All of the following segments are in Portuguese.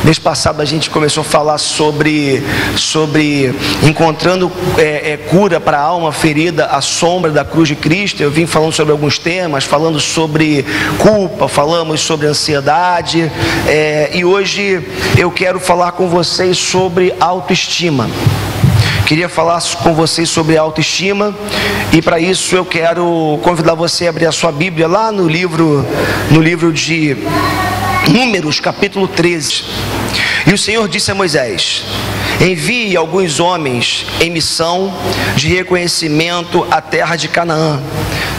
Mês passado a gente começou a falar sobre encontrando cura para a alma ferida à sombra da cruz de Cristo. Eu vim falando sobre alguns temas, falando sobre culpa, falamos sobre ansiedade, e hoje eu quero falar com vocês sobre autoestima. Queria falar com vocês sobre autoestima, e para isso eu quero convidar você a abrir a sua Bíblia lá no livro de Números, capítulo 13. E o Senhor disse a Moisés: envie alguns homens em missão de reconhecimento à terra de Canaã,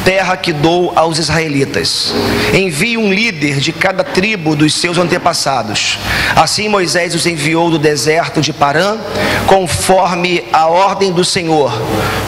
terra que dou aos israelitas. Envie um líder de cada tribo dos seus antepassados. Assim Moisés os enviou do deserto de Parã, conforme a ordem do Senhor.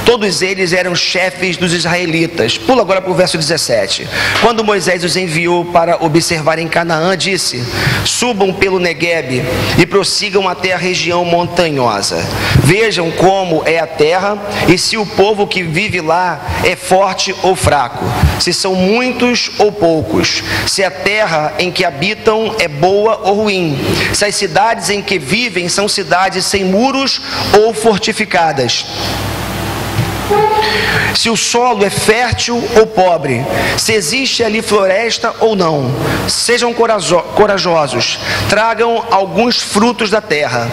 Todos eles eram chefes dos israelitas. Pula agora para o verso 17. Quando Moisés os enviou para observar em Canaã, disse: subam pelo Neguebe e prossigam até a região montanhosa. Vejam como é a terra e se o povo que vive lá é forte ou fraco, se são muitos ou poucos, se a terra em que habitam é boa ou ruim, se as cidades em que vivem são cidades sem muros ou fortificadas, se o solo é fértil ou pobre, se existe ali floresta ou não. Sejam corajosos, tragam alguns frutos da terra.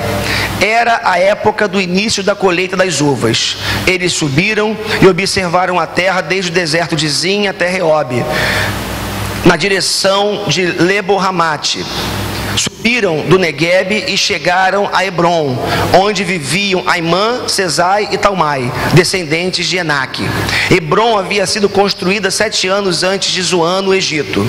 Era a época do início da colheita das uvas. Eles subiram e observaram a terra desde o deserto de Zin até Reob, na direção de Lebo-Hamate. Subiram do Neguebe e chegaram a Hebron, onde viviam Aimã, Sesai e Talmai, descendentes de Enaque. Hebron havia sido construída 7 anos antes de Zoan, no Egito.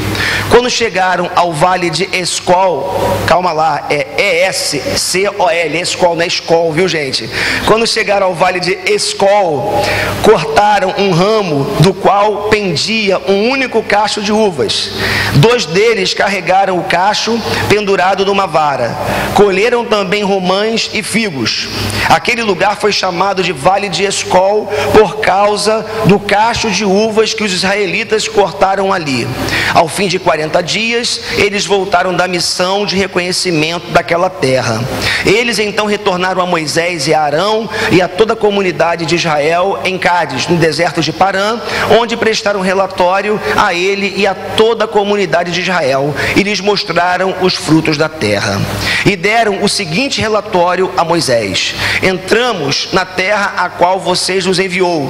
Quando chegaram ao vale de Escol, calma lá, é E-S-C-O-L, Escol, não é Escol, viu gente? Quando chegaram ao vale de Escol, cortaram um ramo do qual pendia um único cacho de uvas. 2 deles carregaram o cacho pendurado numa vara. Colheram também romães e figos. Aquele lugar foi chamado de Vale de Escol por causa do cacho de uvas que os israelitas cortaram ali. Ao fim de 40 dias, eles voltaram da missão de reconhecimento daquela terra. Eles então retornaram a Moisés e a Arão e a toda a comunidade de Israel em Cádiz, no deserto de Parã, onde prestaram relatório a ele e a toda a comunidade de Israel, e lhes mostraram os frutos da terra. E deram o seguinte relatório a Moisés: entramos na terra a qual você nos enviou,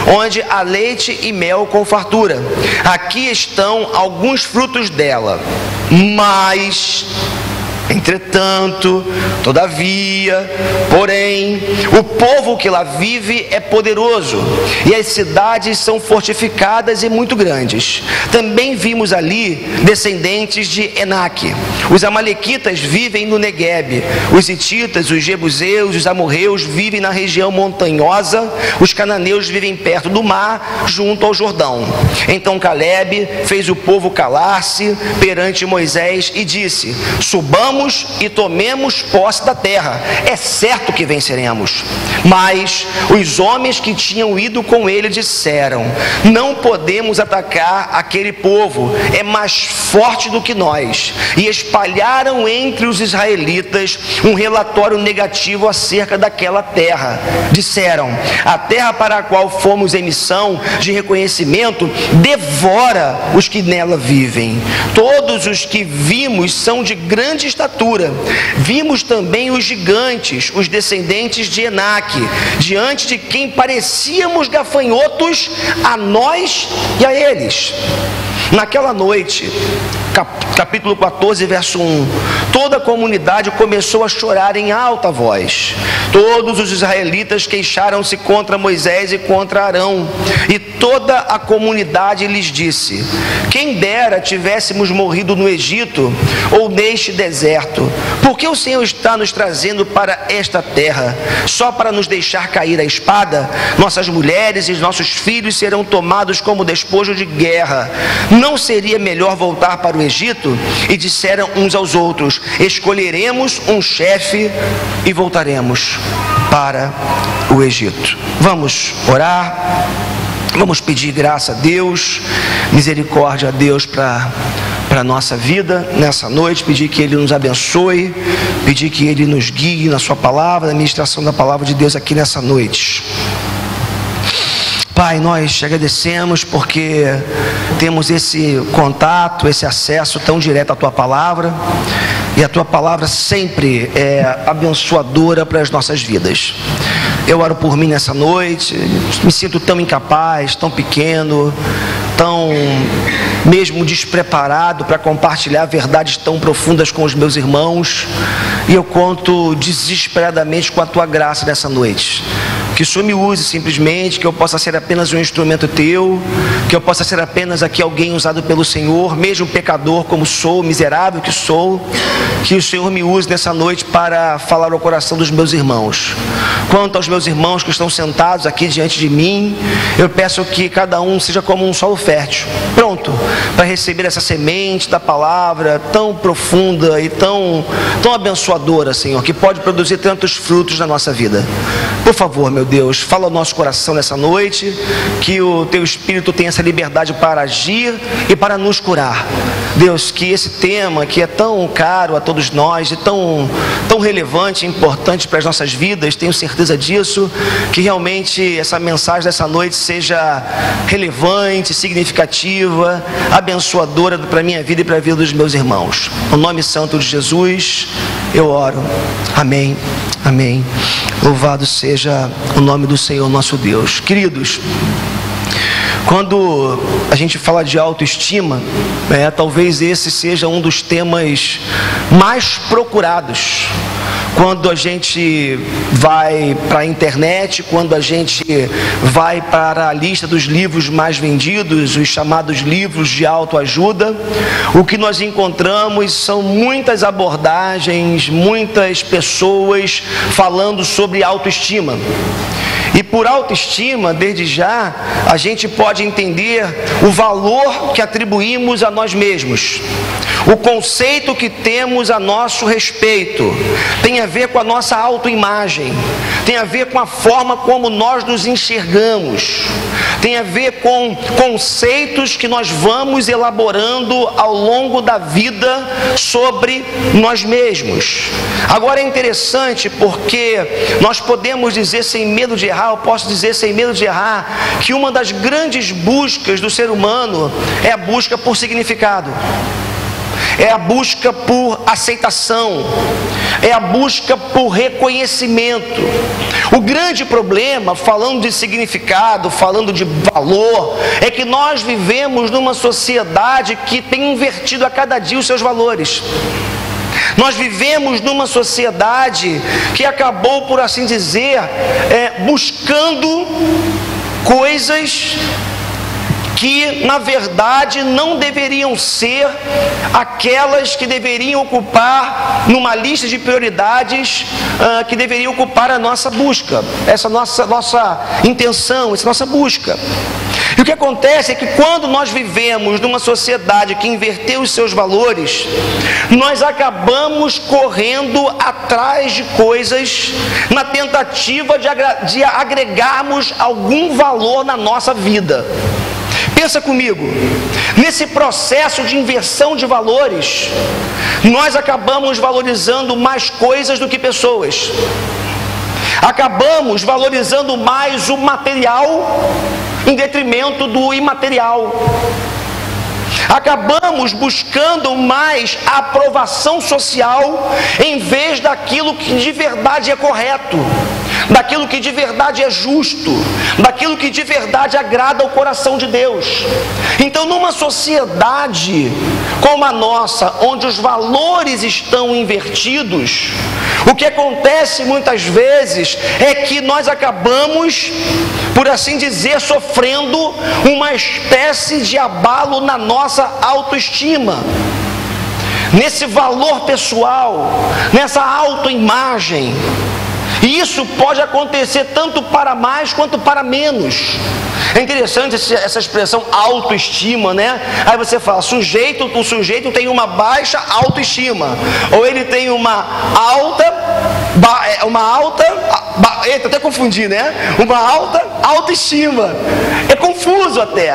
onde há leite e mel com fartura. Aqui estão alguns frutos dela, mas entretanto, todavia, porém, o povo que lá vive é poderoso, e as cidades são fortificadas e muito grandes. Também vimos ali descendentes de Enaque. Os amalequitas vivem no Neguebe, os hititas, os jebuseus, os amorreus vivem na região montanhosa, os cananeus vivem perto do mar, junto ao Jordão. Então Calebe fez o povo calar-se perante Moisés e disse: subamos e tomemos posse da terra, é certo que venceremos. Mas os homens que tinham ido com ele disseram: não podemos atacar aquele povo, é mais forte do que nós. E espalharam entre os israelitas um relatório negativo acerca daquela terra. Disseram: a terra para a qual fomos em missão de reconhecimento devora os que nela vivem. Todos os que vimos são de grande estatura. Vimos também os gigantes, os descendentes de Enaque, diante de quem parecíamos gafanhotos a nós e a eles. Naquela noite, capítulo 14, verso 1, toda a comunidade começou a chorar em alta voz. Todos os israelitas queixaram-se contra Moisés e contra Arão, e toda a comunidade lhes disse: quem dera tivéssemos morrido no Egito ou neste deserto. Por que o Senhor está nos trazendo para esta terra? Só para nos deixar cair a espada? Nossas mulheres e nossos filhos serão tomados como despojo de guerra. Não seria melhor voltar para o Egito? E disseram uns aos outros: escolheremos um chefe e voltaremos para o Egito. Vamos orar, vamos pedir graça a Deus, misericórdia a Deus, para para a nossa vida nessa noite, pedir que Ele nos abençoe, pedir que Ele nos guie na sua palavra, na ministração da palavra de Deus aqui nessa noite. Pai, nós te agradecemos porque temos esse contato, esse acesso tão direto à Tua palavra, e a Tua palavra sempre é abençoadora para as nossas vidas. Eu oro por mim nessa noite, me sinto tão incapaz, tão pequeno, tão mesmo despreparado para compartilhar verdades tão profundas com os meus irmãos, e eu conto desesperadamente com a Tua graça nessa noite. Que o Senhor me use simplesmente, que eu possa ser apenas um instrumento Teu, que eu possa ser apenas aqui alguém usado pelo Senhor, mesmo pecador como sou, miserável que sou, que o Senhor me use nessa noite para falar ao coração dos meus irmãos. Quanto aos meus irmãos que estão sentados aqui diante de mim, eu peço que cada um seja como um solo fértil, pronto para receber essa semente da palavra tão profunda e tão abençoadora, Senhor, que pode produzir tantos frutos na nossa vida. Por favor, meu Deus, fala ao nosso coração nessa noite, que o Teu Espírito tenha essa liberdade para agir e para nos curar. Deus, que esse tema que é tão caro a todos nós, e tão relevante e importante para as nossas vidas, tenho certeza disso, que realmente essa mensagem dessa noite seja relevante, significativa, abençoadora para a minha vida e para a vida dos meus irmãos. No nome santo de Jesus, eu oro. Amém. Amém. Louvado seja o nome do Senhor nosso Deus. Queridos, quando a gente fala de autoestima, talvez esse seja um dos temas mais procurados. Quando a gente vai para a internet, quando a gente vai para a lista dos livros mais vendidos, os chamados livros de autoajuda, o que nós encontramos são muitas abordagens, muitas pessoas falando sobre autoestima. E por autoestima, desde já, a gente pode entender o valor que atribuímos a nós mesmos, o conceito que temos a nosso respeito, tem a ver com a nossa autoimagem, tem a ver com a forma como nós nos enxergamos, tem a ver com conceitos que nós vamos elaborando ao longo da vida sobre nós mesmos. Agora é interessante porque nós podemos dizer sem medo de errar, eu posso dizer sem medo de errar, que uma das grandes buscas do ser humano é a busca por significado. É a busca por aceitação, é a busca por reconhecimento. O grande problema, falando de significado, falando de valor, é que nós vivemos numa sociedade que tem invertido a cada dia os seus valores. Nós vivemos numa sociedade que acabou, por assim dizer, buscando coisas que na verdade não deveriam ser aquelas que deveriam ocupar numa lista de prioridades que deveriam ocupar a nossa busca, essa nossa intenção, essa nossa busca. E o que acontece é que quando nós vivemos numa sociedade que inverteu os seus valores, nós acabamos correndo atrás de coisas na tentativa de agregarmos algum valor na nossa vida. Pensa comigo, nesse processo de inversão de valores, nós acabamos valorizando mais coisas do que pessoas. Acabamos valorizando mais o material em detrimento do imaterial. Acabamos buscando mais a aprovação social em vez daquilo que de verdade é correto, daquilo que de verdade é justo, daquilo que de verdade agrada ao coração de Deus. Então, numa sociedade como a nossa, onde os valores estão invertidos, o que acontece muitas vezes é que nós acabamos, por assim dizer, sofrendo uma espécie de abalo na nossa autoestima, nesse valor pessoal, nessa autoimagem. E isso pode acontecer tanto para mais quanto para menos. É interessante essa expressão autoestima, né? Aí você fala, o sujeito tem uma baixa autoestima, ou ele tem uma eita, até confundi, né? Uma alta autoestima. É confuso até.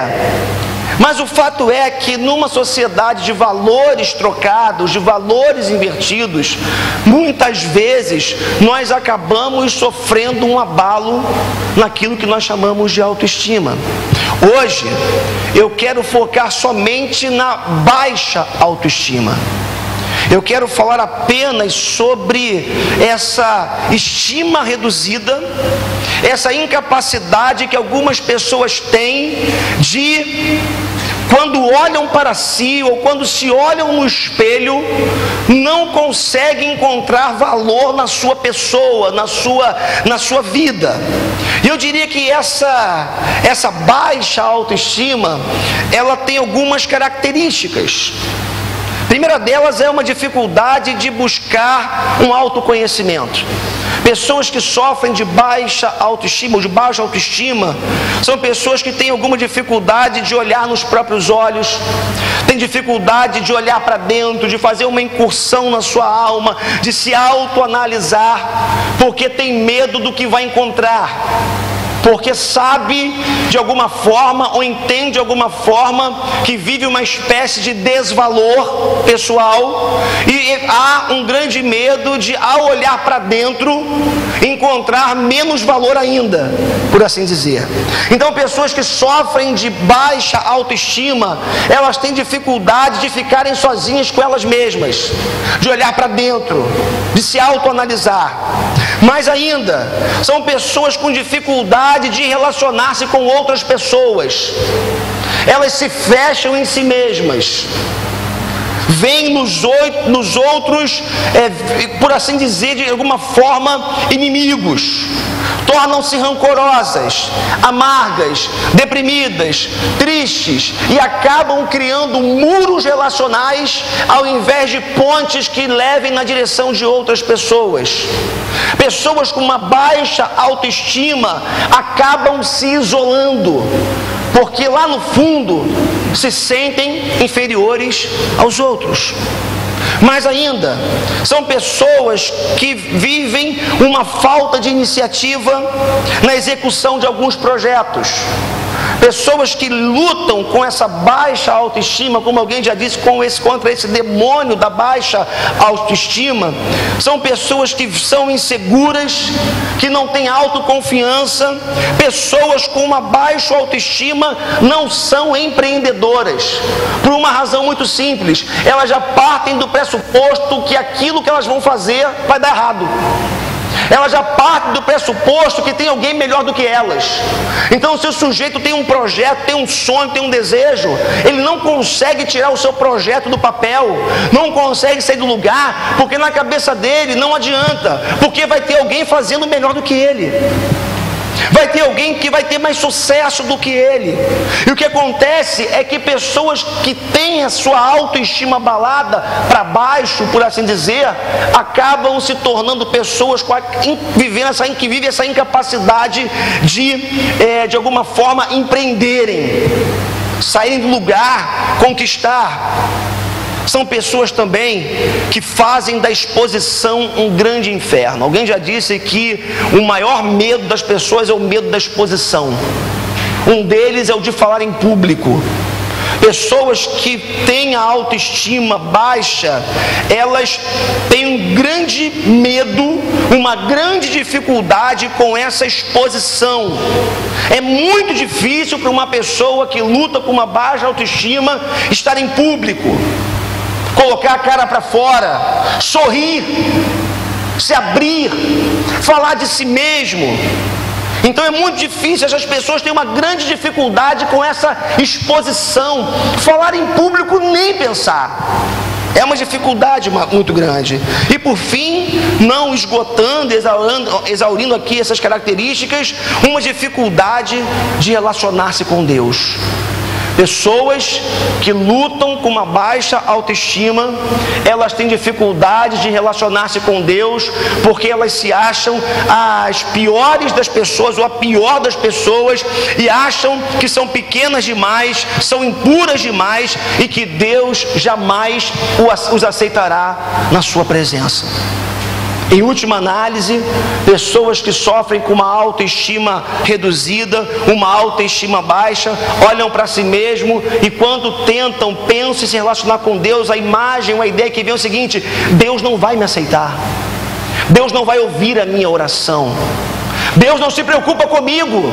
Mas o fato é que numa sociedade de valores trocados, de valores invertidos, muitas vezes nós acabamos sofrendo um abalo naquilo que nós chamamos de autoestima. Hoje eu quero focar somente na baixa autoestima. Eu quero falar apenas sobre essa estima reduzida, essa incapacidade que algumas pessoas têm de, quando olham para si ou quando se olham no espelho, não conseguem encontrar valor na sua pessoa, na sua vida. E eu diria que essa baixa autoestima, ela tem algumas características. A primeira delas é uma dificuldade de buscar um autoconhecimento. Pessoas que sofrem de baixa autoestima ou de baixa autoestima são pessoas que têm alguma dificuldade de olhar nos próprios olhos, têm dificuldade de olhar para dentro, de fazer uma incursão na sua alma, de se autoanalisar, porque tem medo do que vai encontrar. Porque sabe de alguma forma ou entende de alguma forma que vive uma espécie de desvalor pessoal, e há um grande medo de, ao olhar para dentro, encontrar menos valor ainda, por assim dizer. Então, pessoas que sofrem de baixa autoestima, elas têm dificuldade de ficarem sozinhas com elas mesmas, de olhar para dentro, de se autoanalisar. Mais ainda, são pessoas com dificuldade de relacionar-se com outras pessoas. Elas se fecham em si mesmas, veem nos outros, por assim dizer, de alguma forma, inimigos. Tornam-se rancorosas, amargas, deprimidas, tristes e acabam criando muros relacionais ao invés de pontes que levem na direção de outras pessoas. Pessoas com uma baixa autoestima acabam se isolando, porque lá no fundo se sentem inferiores aos outros. Mais ainda, são pessoas que vivem uma falta de iniciativa na execução de alguns projetos. Pessoas que lutam com essa baixa autoestima, como alguém já disse, contra esse demônio da baixa autoestima. São pessoas que são inseguras, que não têm autoconfiança. Pessoas com uma baixa autoestima não são empreendedoras, por uma razão muito simples: elas já partem do pressuposto que aquilo que elas vão fazer vai dar errado. Elas já partem do pressuposto que tem alguém melhor do que elas. Então, se o sujeito tem um projeto, tem um sonho, tem um desejo, ele não consegue tirar o seu projeto do papel, não consegue sair do lugar, porque na cabeça dele não adianta, porque vai ter alguém fazendo melhor do que ele. Vai ter alguém que vai ter mais sucesso do que ele. E o que acontece é que pessoas que têm a sua autoestima abalada para baixo, por assim dizer, acabam se tornando pessoas que vivem essa incapacidade de alguma forma empreenderem, saírem do lugar, conquistar. São pessoas também que fazem da exposição um grande inferno. Alguém já disse que o maior medo das pessoas é o medo da exposição. Um deles é o de falar em público. Pessoas que têm a autoestima baixa, elas têm um grande medo, uma grande dificuldade com essa exposição. É muito difícil para uma pessoa que luta com uma baixa autoestima estar em público, colocar a cara para fora, sorrir, se abrir, falar de si mesmo. Então é muito difícil, essas pessoas têm uma grande dificuldade com essa exposição. Falar em público, nem pensar. É uma dificuldade muito grande. E por fim, não esgotando, exaurindo aqui essas características, uma dificuldade de relacionar-se com Deus. Pessoas que lutam com uma baixa autoestima, elas têm dificuldade de relacionar-se com Deus, porque elas se acham as piores das pessoas, ou a pior das pessoas, e acham que são pequenas demais, são impuras demais, e que Deus jamais os aceitará na sua presença. Em última análise, pessoas que sofrem com uma autoestima reduzida, uma autoestima baixa, olham para si mesmo e quando pensam em se relacionar com Deus, a imagem, a ideia que vem é o seguinte: Deus não vai me aceitar, Deus não vai ouvir a minha oração, Deus não se preocupa comigo,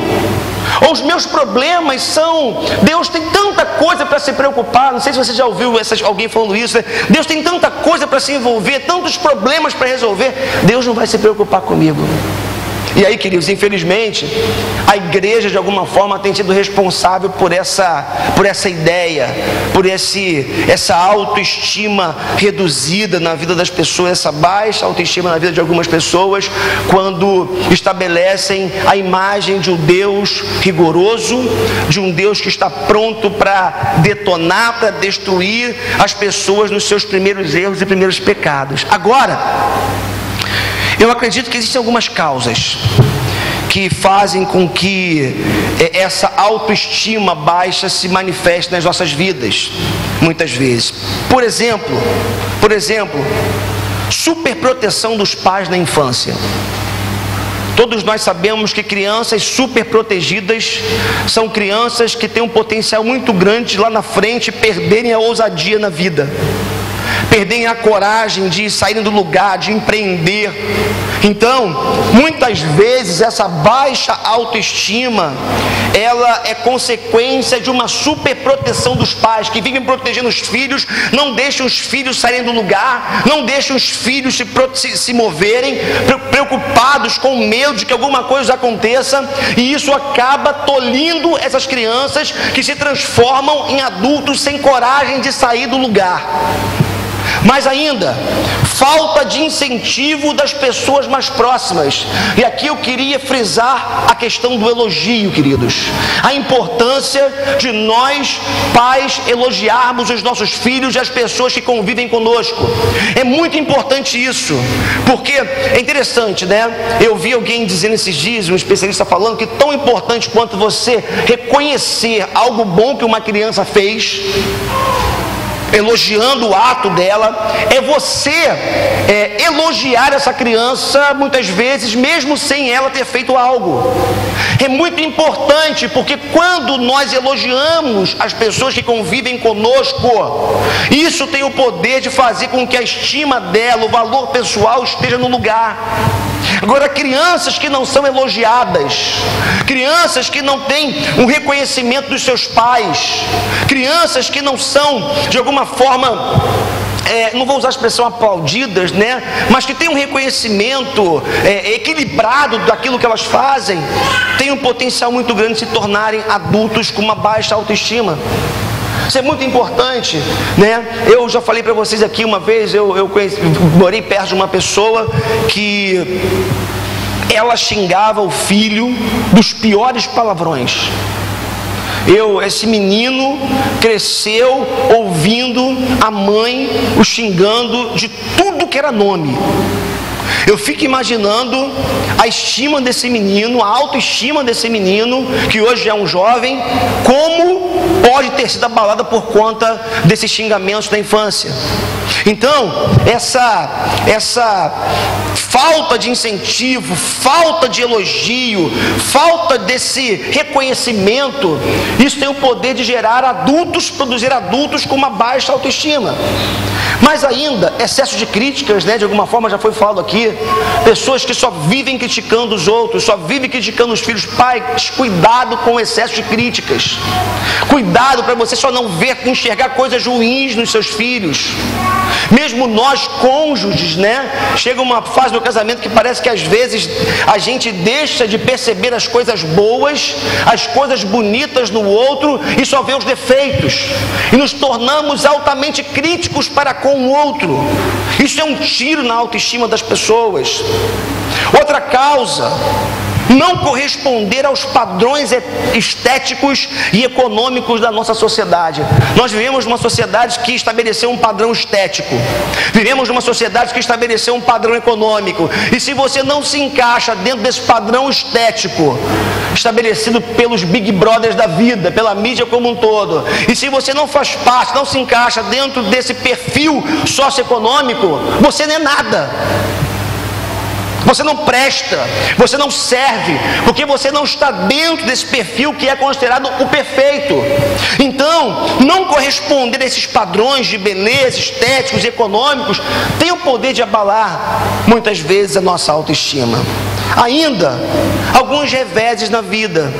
ou os meus problemas são... Deus tem tanta coisa para se preocupar. Não sei se você já ouviu alguém falando isso, né? Deus tem tanta coisa para se envolver, tantos problemas para resolver, Deus não vai se preocupar comigo. E aí, queridos, infelizmente, a igreja de alguma forma tem sido responsável por essa ideia, por essa autoestima reduzida na vida das pessoas, essa baixa autoestima na vida de algumas pessoas, quando estabelecem a imagem de um Deus rigoroso, de um Deus que está pronto para detonar, para destruir as pessoas nos seus primeiros erros e primeiros pecados. Agora, eu acredito que existem algumas causas que fazem com que essa autoestima baixa se manifeste nas nossas vidas, muitas vezes. Por exemplo, superproteção dos pais na infância. Todos nós sabemos que crianças superprotegidas são crianças que têm um potencial muito grande de lá na frente perderem a ousadia na vida, perderem a coragem de saírem do lugar, de empreender. Então, muitas vezes essa baixa autoestima, ela é consequência de uma superproteção dos pais, que vivem protegendo os filhos, não deixam os filhos saírem do lugar, não deixam os filhos se moverem, preocupados com medo de que alguma coisa aconteça, e isso acaba tolhindo essas crianças, que se transformam em adultos sem coragem de sair do lugar. Mas ainda, falta de incentivo das pessoas mais próximas. E aqui eu queria frisar a questão do elogio, queridos. A importância de nós, pais, elogiarmos os nossos filhos e as pessoas que convivem conosco. É muito importante isso, porque é interessante, né? Eu vi alguém dizendo esses dias, um especialista falando, que tão importante quanto você reconhecer algo bom que uma criança fez, elogiando o ato dela, é você elogiar essa criança muitas vezes, mesmo sem ela ter feito algo. É muito importante, porque quando nós elogiamos as pessoas que convivem conosco, isso tem o poder de fazer com que a estima dela, o valor pessoal esteja no lugar. Agora, crianças que não são elogiadas, crianças que não têm um reconhecimento dos seus pais, crianças que não são, de alguma forma, não vou usar a expressão aplaudidas, né? Mas que tem um reconhecimento equilibrado daquilo que elas fazem, tem um potencial muito grande de se tornarem adultos com uma baixa autoestima. Isso é muito importante, né? Eu já falei para vocês aqui uma vez, eu morei perto de uma pessoa que ela xingava o filho dos piores palavrões. Esse menino cresceu ouvindo a mãe o xingando de tudo que era nome. Eu fico imaginando a estima desse menino, a autoestima desse menino, que hoje é um jovem, como pode ter sido abalada por conta desses xingamentos da infância. Então, essa falta de incentivo, falta de elogio, falta desse reconhecimento, isso tem o poder de produzir adultos com uma baixa autoestima. Mas ainda, excesso de críticas, né? De alguma forma já foi falado aqui, pessoas que só vivem criticando os outros, só vivem criticando os filhos. Pais, cuidado com o excesso de críticas, cuidado para você só não enxergar coisas ruins nos seus filhos. Mesmo nós cônjuges, né? Chega uma fase do casamento que parece que às vezes a gente deixa de perceber as coisas boas, as coisas bonitas no outro, e só vê os defeitos, e nos tornamos altamente críticos para com o outro. Isso é um tiro na autoestima das pessoas. Outra causa: não corresponder aos padrões estéticos e econômicos da nossa sociedade. Nós vivemos numa sociedade que estabeleceu um padrão estético, vivemos numa sociedade que estabeleceu um padrão econômico, e se você não se encaixa dentro desse padrão estético estabelecido pelos Big Brothers da vida, pela mídia como um todo, e se você não faz parte, não se encaixa dentro desse perfil socioeconômico, você não é nada. Você não presta, você não serve, porque você não está dentro desse perfil que é considerado o perfeito. Então, não corresponder a esses padrões de beleza, estéticos e econômicos, tem o poder de abalar, muitas vezes, a nossa autoestima. Ainda, alguns reveses na vida,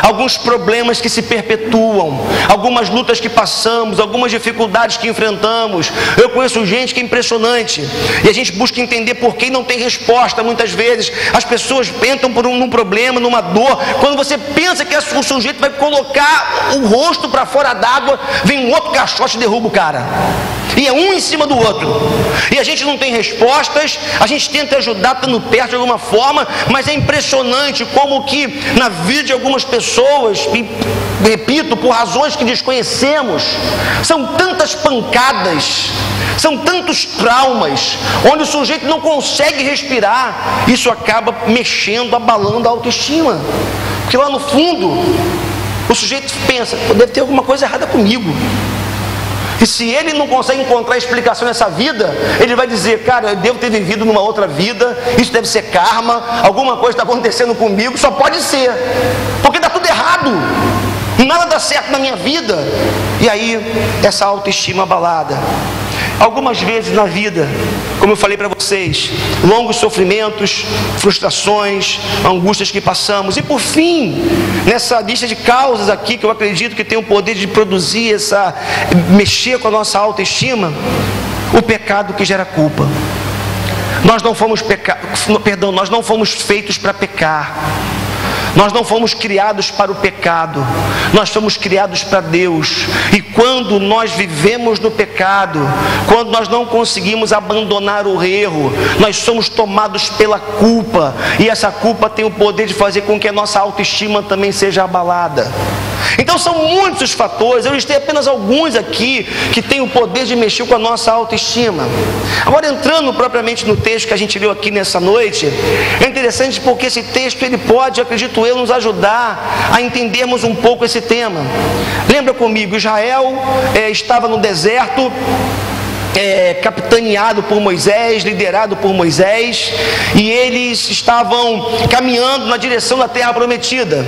alguns problemas que se perpetuam, algumas lutas que passamos, algumas dificuldades que enfrentamos. Eu conheço gente que é impressionante, e a gente busca entender por que não tem resposta. Muitas vezes as pessoas entram por um problema, numa dor, quando você pensa que o sujeito vai colocar o rosto para fora d'água, vem um outro caixote e derruba o cara, e é um em cima do outro, e a gente não tem respostas. A gente tenta ajudar, estando perto de alguma forma, mas é impressionante como que na vida de algumas pessoas, e repito, por razões que desconhecemos, são tantas pancadas, são tantos traumas, onde o sujeito não consegue respirar. Isso acaba mexendo, abalando a autoestima, porque lá no fundo o sujeito pensa: deve ter alguma coisa errada comigo. E se ele não consegue encontrar explicação nessa vida, ele vai dizer: cara, eu devo ter vivido numa outra vida, isso deve ser karma, alguma coisa está acontecendo comigo, só pode ser, porque está tudo errado, nada dá certo na minha vida. E aí, essa autoestima abalada. Algumas vezes na vida, como eu falei para vocês, longos sofrimentos, frustrações, angústias que passamos. E por fim, nessa lista de causas aqui, que eu acredito que tem o poder de produzir mexer com a nossa autoestima, o pecado que gera culpa. Nós não fomos feitos para pecar. Nós não fomos criados para o pecado, nós fomos criados para Deus. E quando nós vivemos no pecado, quando nós não conseguimos abandonar o erro, nós somos tomados pela culpa, e essa culpa tem o poder de fazer com que a nossa autoestima também seja abalada. Então são muitos os fatores, eu listei apenas alguns aqui que têm o poder de mexer com a nossa autoestima. Agora, entrando propriamente no texto que a gente leu aqui nessa noite, é interessante porque esse texto ele pode, acredito eu, nos ajudar a entendermos um pouco esse tema. Lembra comigo, Israel estava no deserto, capitaneado por Moisés, liderado por Moisés, e eles estavam caminhando na direção da terra prometida.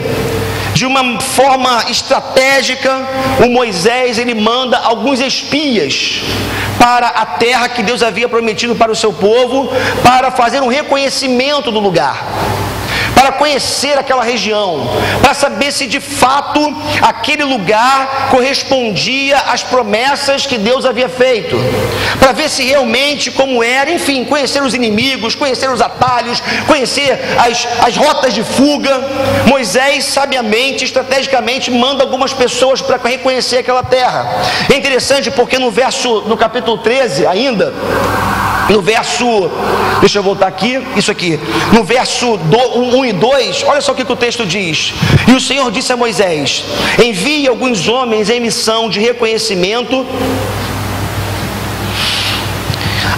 De uma forma estratégica, o Moisés ele manda alguns espias para a terra que Deus havia prometido para o seu povo, para fazer um reconhecimento do lugar, para conhecer aquela região, para saber se de fato aquele lugar correspondia às promessas que Deus havia feito, para ver se realmente como era, enfim, conhecer os inimigos, conhecer os atalhos, conhecer as rotas de fuga. Moisés sabiamente, estrategicamente manda algumas pessoas para reconhecer aquela terra. É interessante porque no capítulo 13 ainda, no verso, deixa eu voltar aqui, isso aqui, no verso 1 e 2, olha só o que o texto diz: e o Senhor disse a Moisés: envie alguns homens em missão de reconhecimento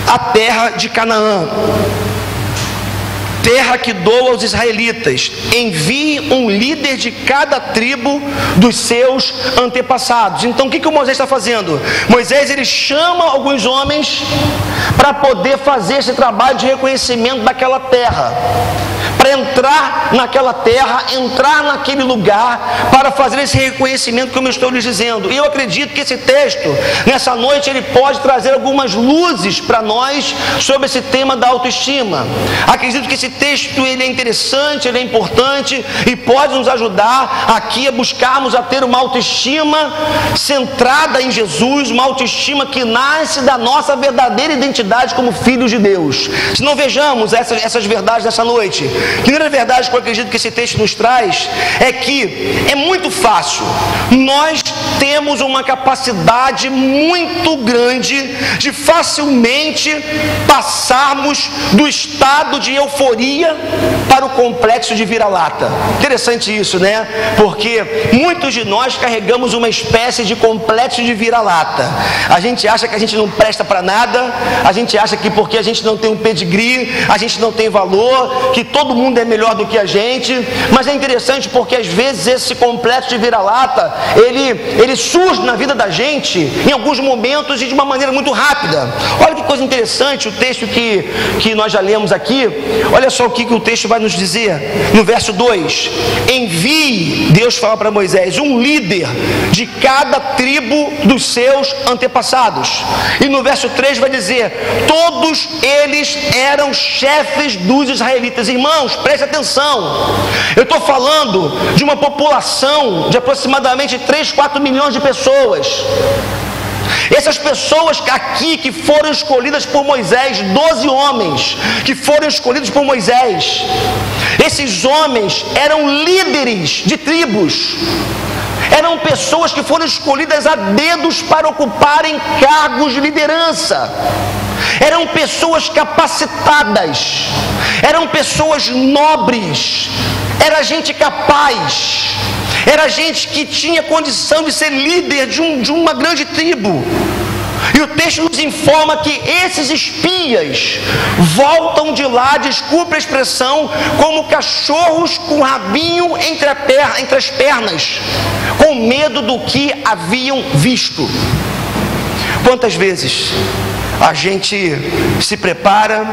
à terra de Canaã, terra que dou aos israelitas. Envie um líder de cada tribo dos seus antepassados. Então o que o Moisés está fazendo? Moisés ele chama alguns homens para poder fazer esse trabalho de reconhecimento daquela terra, para entrar naquela terra, entrar naquele lugar, para fazer esse reconhecimento, como eu estou lhes dizendo. E eu acredito que esse texto, nessa noite, ele pode trazer algumas luzes para nós sobre esse tema da autoestima. Acredito que esse texto ele é interessante, ele é importante e pode nos ajudar aqui a buscarmos a ter uma autoestima centrada em Jesus, uma autoestima que nasce da nossa verdadeira identidade como filhos de Deus. Se não vejamos essas verdades nessa noite, que primeira verdade que eu acredito que esse texto nos traz é que é muito fácil, nós temos uma capacidade muito grande de facilmente passarmos do estado de euforia para o complexo de vira-lata. Interessante isso, né? Porque muitos de nós carregamos uma espécie de complexo de vira-lata. A gente acha que a gente não presta para nada, a gente acha que porque a gente não tem um pedigree, a gente não tem valor, que todo mundo é melhor do que a gente. Mas é interessante porque às vezes esse complexo de vira-lata, ele ele surge na vida da gente em alguns momentos e de uma maneira muito rápida. Olha que coisa interessante, o texto que nós já lemos aqui. Olha só o que o texto vai nos dizer no verso 2: envie, Deus fala para Moisés, um líder de cada tribo dos seus antepassados. E no verso 3 vai dizer: todos eles eram chefes dos israelitas. Irmãos, preste atenção, eu estou falando de uma população de aproximadamente 3, 4 milhões de pessoas. Essas pessoas aqui que foram escolhidas por Moisés, 12 homens que foram escolhidos por Moisés, esses homens eram líderes de tribos, eram pessoas que foram escolhidas a dedos para ocuparem cargos de liderança, eram pessoas capacitadas, eram pessoas nobres, era gente capaz, era gente que tinha condição de ser líder de uma grande tribo. E o texto nos informa que esses espias voltam de lá, desculpe a expressão, como cachorros com o rabinho entre as pernas, com medo do que haviam visto. Quantas vezes a gente se prepara,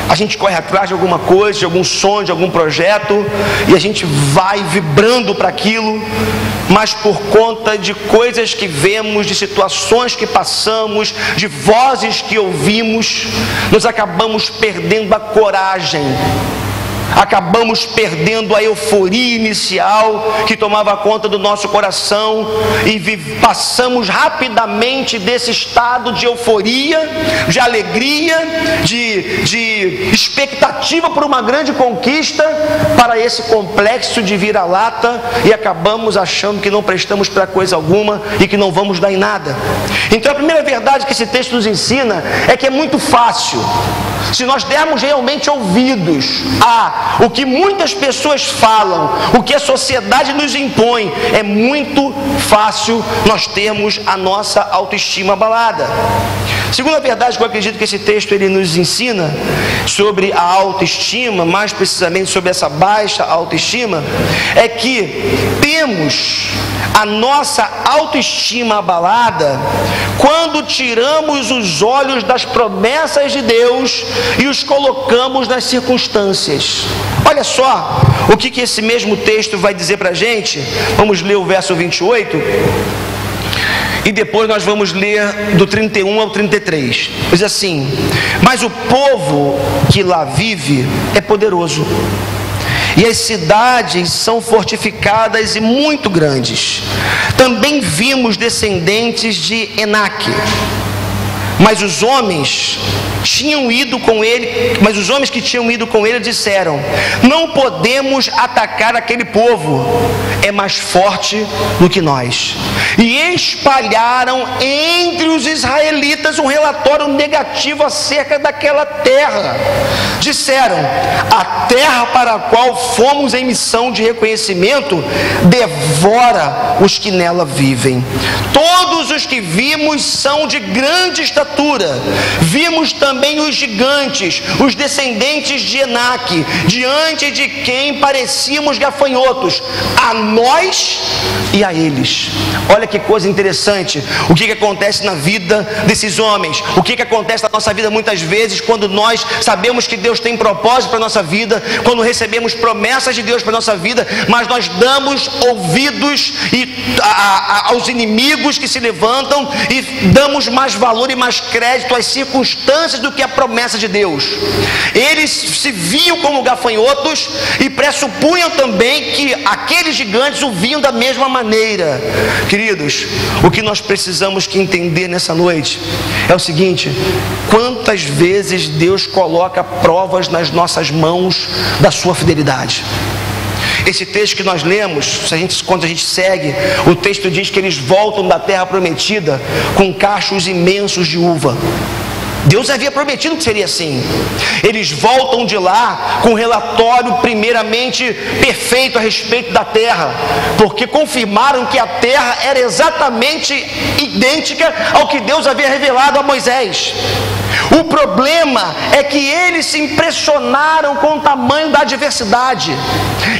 a gente corre atrás de alguma coisa, de algum sonho, de algum projeto, e a gente vai vibrando para aquilo, mas por conta de coisas que vemos, de situações que passamos, de vozes que ouvimos, nós acabamos perdendo a coragem, acabamos perdendo a euforia inicial que tomava conta do nosso coração e passamos rapidamente desse estado de euforia, de alegria, de expectativa por uma grande conquista, para esse complexo de vira-lata, e acabamos achando que não prestamos para coisa alguma e que não vamos dar em nada. Então a primeira verdade que esse texto nos ensina é que é muito fácil, se nós dermos realmente ouvidos o que muitas pessoas falam, o que a sociedade nos impõe, é muito fácil nós termos a nossa autoestima abalada. Segunda verdade que eu acredito que esse texto ele nos ensina sobre a autoestima, mais precisamente sobre essa baixa autoestima, é que temos a nossa autoestima abalada quando tiramos os olhos das promessas de Deus e os colocamos nas circunstâncias. Olha só o que esse mesmo texto vai dizer para a gente. Vamos ler o verso 28 e depois nós vamos ler do 31 ao 33. Diz assim: mas o povo que lá vive é poderoso, e as cidades são fortificadas e muito grandes. Também vimos descendentes de Enaque, mas os homens que tinham ido com ele disseram: não podemos atacar aquele povo, é mais forte do que nós. E espalharam entre os israelitas um relatório negativo acerca daquela terra. Disseram: a terra para a qual fomos em missão de reconhecimento devora os que nela vivem. Todos os que vimos são de grande estatura. Vimos também os gigantes, os descendentes de Enaque, diante de quem parecíamos gafanhotos, a nós e a eles. Olha que coisa interessante, o que acontece na vida desses homens, o que acontece na nossa vida muitas vezes, quando nós sabemos que Deus tem propósito para a nossa vida, quando recebemos promessas de Deus para a nossa vida, mas nós damos ouvidos aos inimigos que se levantam e damos mais valor e mais crédito às circunstâncias do que à promessa de Deus. Eles se viam como gafanhotos e pressupunham também que aqueles gigantes o viam da mesma maneira. Queridos, o que nós precisamos que entender nessa noite é o seguinte: quantas vezes Deus coloca provas nas nossas mãos da sua fidelidade. Esse texto que nós lemos, quando a gente segue, o texto diz que eles voltam da terra prometida com cachos imensos de uva. Deus havia prometido que seria assim. Eles voltam de lá com um relatório primeiramente perfeito a respeito da terra, porque confirmaram que a terra era exatamente idêntica ao que Deus havia revelado a Moisés. O problema é que eles se impressionaram com o tamanho da adversidade.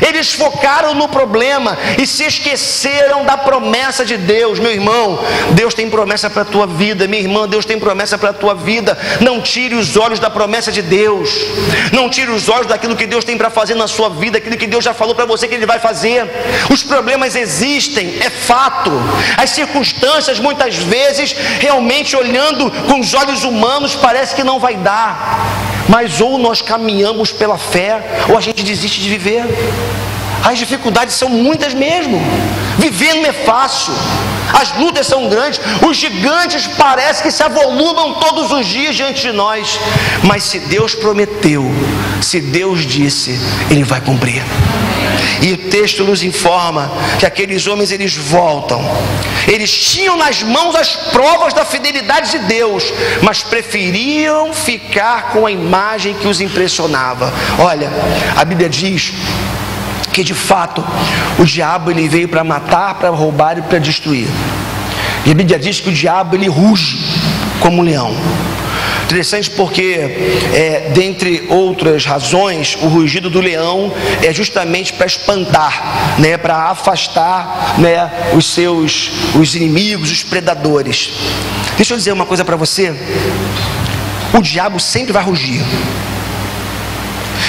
Eles focaram no problema e se esqueceram da promessa de Deus. Meu irmão, Deus tem promessa para a tua vida. Minha irmã, Deus tem promessa para a tua vida. Não tire os olhos da promessa de Deus. Não tire os olhos daquilo que Deus tem para fazer na sua vida, aquilo que Deus já falou para você que Ele vai fazer. Os problemas existem, é fato. As circunstâncias, muitas vezes, realmente olhando com os olhos humanos, parece que não vai dar. Mas ou nós caminhamos pela fé, ou a gente desiste de viver. As dificuldades são muitas mesmo. Viver não é fácil. As lutas são grandes. Os gigantes parecem que se avolumam todos os dias diante de nós. Mas se Deus prometeu, se Deus disse, Ele vai cumprir. E o texto nos informa que aqueles homens, eles voltam. Eles tinham nas mãos as provas da fidelidade de Deus, mas preferiam ficar com a imagem que os impressionava. Olha, a Bíblia diz que de fato o diabo, ele veio para matar, para roubar e para destruir. E a Bíblia diz que o diabo, ele ruge como um leão. Interessante porque, dentre outras razões, o rugido do leão é justamente para espantar, né, para afastar, né, os inimigos, os predadores. Deixa eu dizer uma coisa para você: o diabo sempre vai rugir.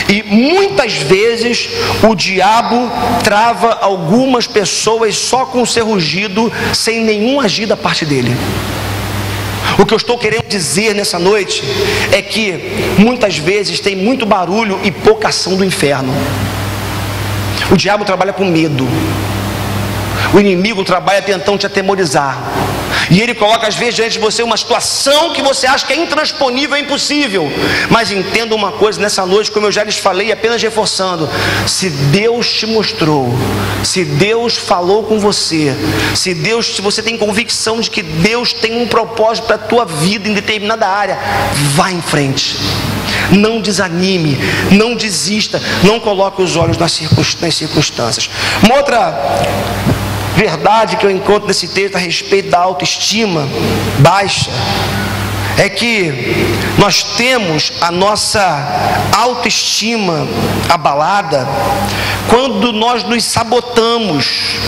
E muitas vezes o diabo trava algumas pessoas só com o seu rugido, sem nenhum agir da parte dele. O que eu estou querendo dizer nessa noite é que muitas vezes tem muito barulho e pouca ação do inferno. O diabo trabalha com medo. O inimigo trabalha tentando te atemorizar. E ele coloca às vezes diante de você uma situação que você acha que é intransponível, é impossível. Mas entenda uma coisa nessa noite, como eu já lhes falei, apenas reforçando: se Deus te mostrou, se Deus falou com você, se você tem convicção de que Deus tem um propósito para a tua vida em determinada área, vá em frente. Não desanime, não desista, não coloque os olhos nas circunstâncias. Uma outra verdade que eu encontro nesse texto a respeito da autoestima baixa é que nós temos a nossa autoestima abalada quando nós nos sabotamos,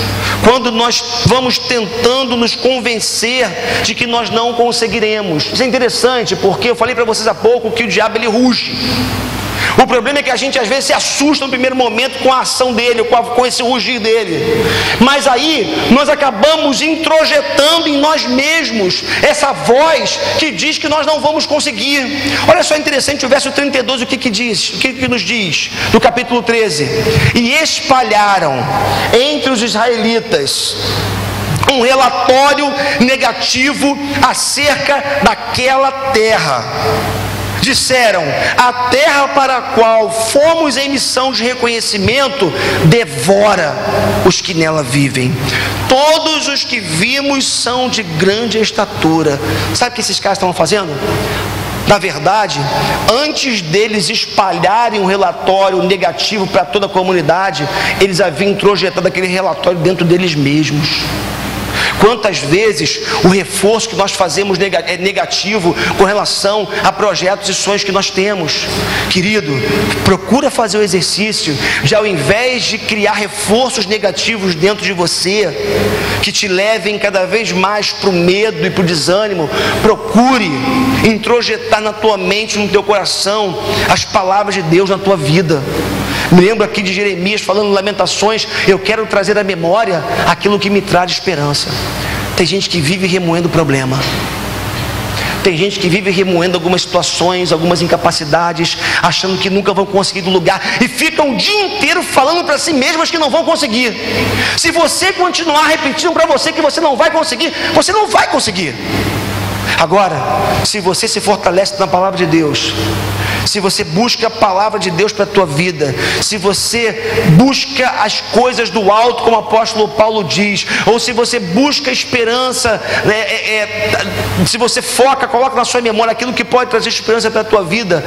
quando nós vamos tentando nos convencer de que nós não conseguiremos. Isso é interessante porque eu falei para vocês há pouco que o diabo, ele ruge. O problema é que a gente às vezes se assusta no primeiro momento com a ação dele, com esse rugir dele. Mas aí nós acabamos introjetando em nós mesmos essa voz que diz que nós não vamos conseguir. Olha só, interessante o verso 32, o que nos diz no capítulo 13: e espalharam entre os israelitas um relatório negativo acerca daquela terra. Disseram: a terra para a qual fomos em missão de reconhecimento devora os que nela vivem. Todos os que vimos são de grande estatura. Sabe o que esses caras estavam fazendo? Na verdade, antes deles espalharem um relatório negativo para toda a comunidade, eles haviam introjetado aquele relatório dentro deles mesmos. Quantas vezes o reforço que nós fazemos é negativo com relação a projetos e sonhos que nós temos? Querido, procura fazer o exercício de, ao invés de criar reforços negativos dentro de você, que te levem cada vez mais para o medo e para o desânimo, procure introjetar na tua mente, no teu coração, as palavras de Deus na tua vida. Me lembro aqui de Jeremias falando em Lamentações: eu quero trazer à memória aquilo que me traz esperança. Tem gente que vive remoendo o problema. Tem gente que vive remoendo algumas situações, algumas incapacidades, achando que nunca vão conseguir do lugar, e ficam o dia inteiro falando para si mesmas que não vão conseguir. Se você continuar repetindo para você que você não vai conseguir, você não vai conseguir. Agora, se você se fortalece na palavra de Deus, se você busca a palavra de Deus para a tua vida, se você busca as coisas do alto, como o apóstolo Paulo diz, ou se você busca esperança, se você coloca na sua memória aquilo que pode trazer esperança para a tua vida,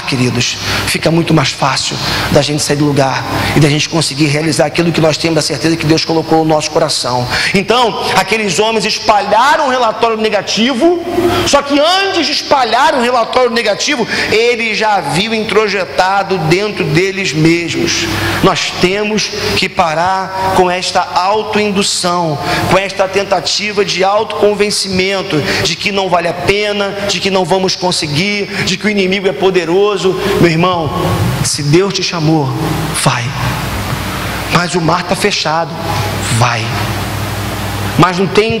queridos, fica muito mais fácil da gente sair do lugar e da gente conseguir realizar aquilo que nós temos a certeza que Deus colocou no nosso coração. Então, aqueles homens espalharam um relatório negativo, só que antes de espalhar um relatório negativo, eles já haviam introjetado dentro deles mesmos. Nós temos que parar com esta autoindução, com esta tentativa de autoconvencimento, de que não vale a pena, de que não vamos conseguir, de que o inimigo é poderoso. Meu irmão, se Deus te chamou, vai. Mas o mar está fechado, vai. Mas não tem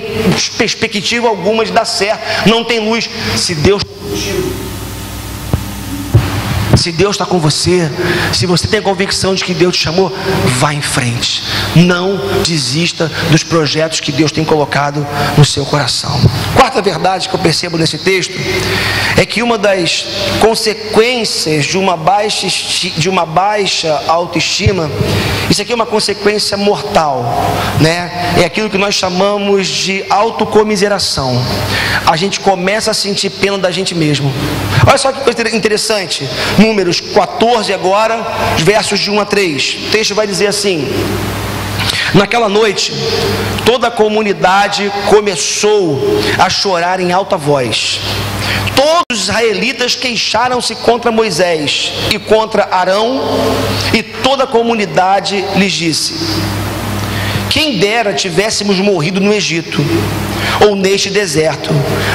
perspectiva alguma de dar certo, não tem luz. Se Deus está com você, se você tem a convicção de que Deus te chamou, vá em frente. Não desista dos projetos que Deus tem colocado no seu coração. Quarta verdade que eu percebo nesse texto é que uma das consequências de uma baixa autoestima, isso aqui é uma consequência mortal, né? É aquilo que nós chamamos de autocomiseração. A gente começa a sentir pena da gente mesmo. Olha só que coisa interessante. Números 14 agora, versos de 1 a 3. O texto vai dizer assim: naquela noite, toda a comunidade começou a chorar em alta voz. Todos os israelitas queixaram-se contra Moisés e contra Arão, e toda a comunidade lhes disse: quem dera tivéssemos morrido no Egito, ou neste deserto,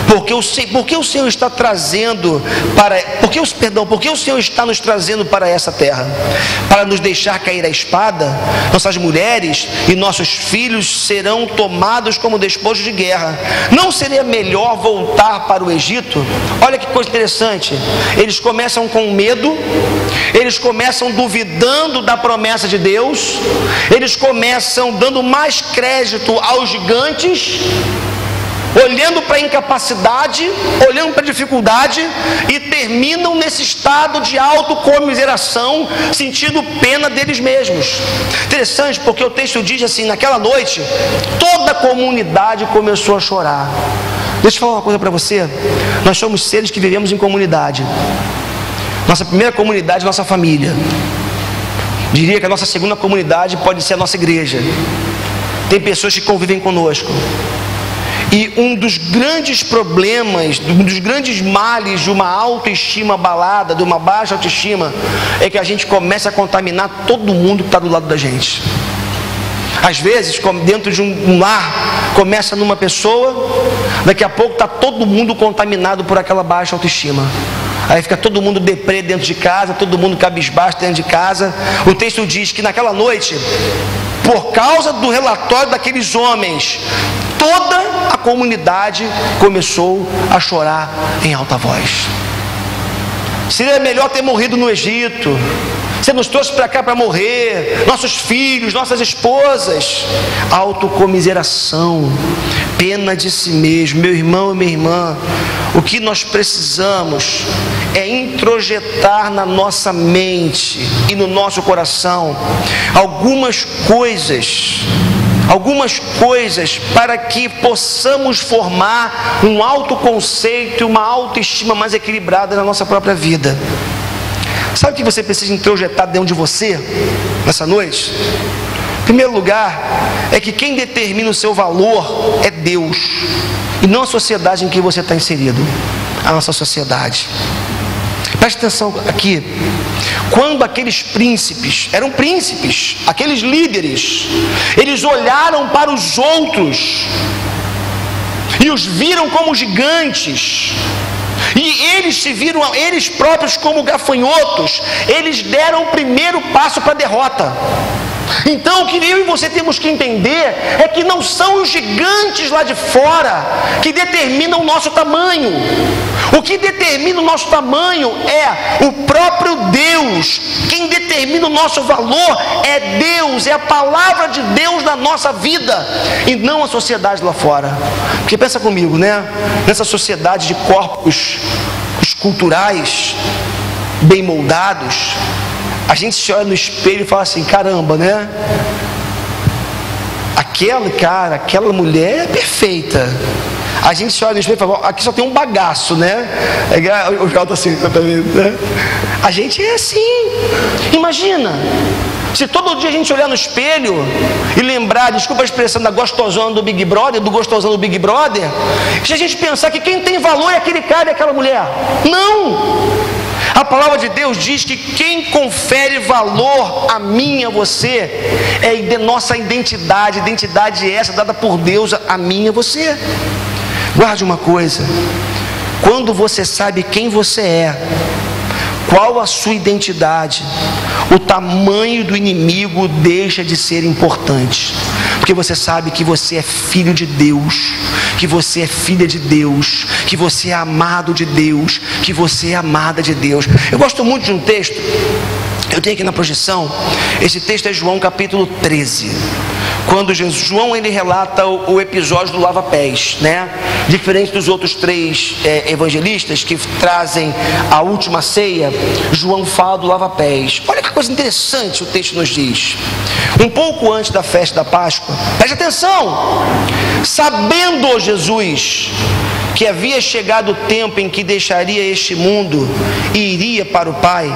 porque o Senhor está trazendo porque o Senhor está nos trazendo para essa terra, para nos deixar cair a espada. Nossas mulheres e nossos filhos serão tomados como despojo de guerra. Não seria melhor voltar para o Egito? Olha que coisa interessante, eles começam com medo, eles começam duvidando da promessa de Deus, eles começam dando mais crédito aos gigantes, olhando para a incapacidade, olhando para a dificuldade, e terminam nesse estado de autocomiseração, sentindo pena deles mesmos. Interessante, porque o texto diz assim: naquela noite, toda a comunidade começou a chorar. Deixa eu falar uma coisa para você. Nós somos seres que vivemos em comunidade. Nossa primeira comunidade é nossa família. Diria que a nossa segunda comunidade pode ser a nossa igreja. Tem pessoas que convivem conosco. E um dos grandes problemas, um dos grandes males de uma autoestima abalada, de uma baixa autoestima, é que a gente começa a contaminar todo mundo que está do lado da gente. Às vezes, dentro de um lar, começa numa pessoa, daqui a pouco está todo mundo contaminado por aquela baixa autoestima. Aí fica todo mundo deprê dentro de casa, todo mundo cabisbaixo dentro de casa. O texto diz que naquela noite, por causa do relatório daqueles homens, toda a comunidade começou a chorar em alta voz. Seria melhor ter morrido no Egito. Você nos trouxe para cá para morrer, nossos filhos, nossas esposas. Autocomiseração, pena de si mesmo. Meu irmão e minha irmã, o que nós precisamos é introjetar na nossa mente e no nosso coração algumas coisas para que possamos formar um autoconceito e uma autoestima mais equilibrada na nossa própria vida. Sabe o que você precisa introjetar dentro de você nessa noite? Em primeiro lugar, é que quem determina o seu valor é Deus, e não a sociedade em que você está inserido, a nossa sociedade. Preste atenção aqui. Quando aqueles príncipes, eram príncipes, aqueles líderes, eles olharam para os outros e os viram como gigantes, e eles se viram a eles próprios como gafanhotos, eles deram o primeiro passo para a derrota. Então o que eu e você temos que entender é que não são os gigantes lá de fora que determinam o nosso tamanho. O que determina o nosso tamanho é o próprio Deus. Quem determina o nosso valor é Deus, é a palavra de Deus na nossa vida, e não a sociedade lá fora. Porque pensa comigo, né? Nessa sociedade de corpos esculturais, bem moldados, a gente se olha no espelho e fala assim: caramba, né? Aquele cara, aquela mulher é perfeita. A gente se olha no espelho e fala: aqui só tem um bagaço, né? O João está assim, né? A gente é assim. Imagina se todo dia a gente olhar no espelho e lembrar, desculpa a expressão, da gostosona do Big Brother, do gostosão do Big Brother, se a gente pensar que quem tem valor é aquele cara e aquela mulher. Não! A palavra de Deus diz que quem confere valor a mim e a você é nossa identidade. Identidade essa dada por Deus a mim e a você. Guarde uma coisa: quando você sabe quem você é, qual a sua identidade, o tamanho do inimigo deixa de ser importante, porque você sabe que você é filho de Deus, que você é filha de Deus, que você é amado de Deus, que você é amada de Deus. Eu gosto muito de um texto, eu tenho aqui na projeção, esse texto é João capítulo 13, quando João ele relata o episódio do lava-pés, né? Diferente dos outros três evangelistas que trazem a última ceia, João fala do lava-pés. Olha que coisa interessante o texto nos diz. Um pouco antes da festa da Páscoa, preste atenção, sabendo Jesus que havia chegado o tempo em que deixaria este mundo e iria para o Pai,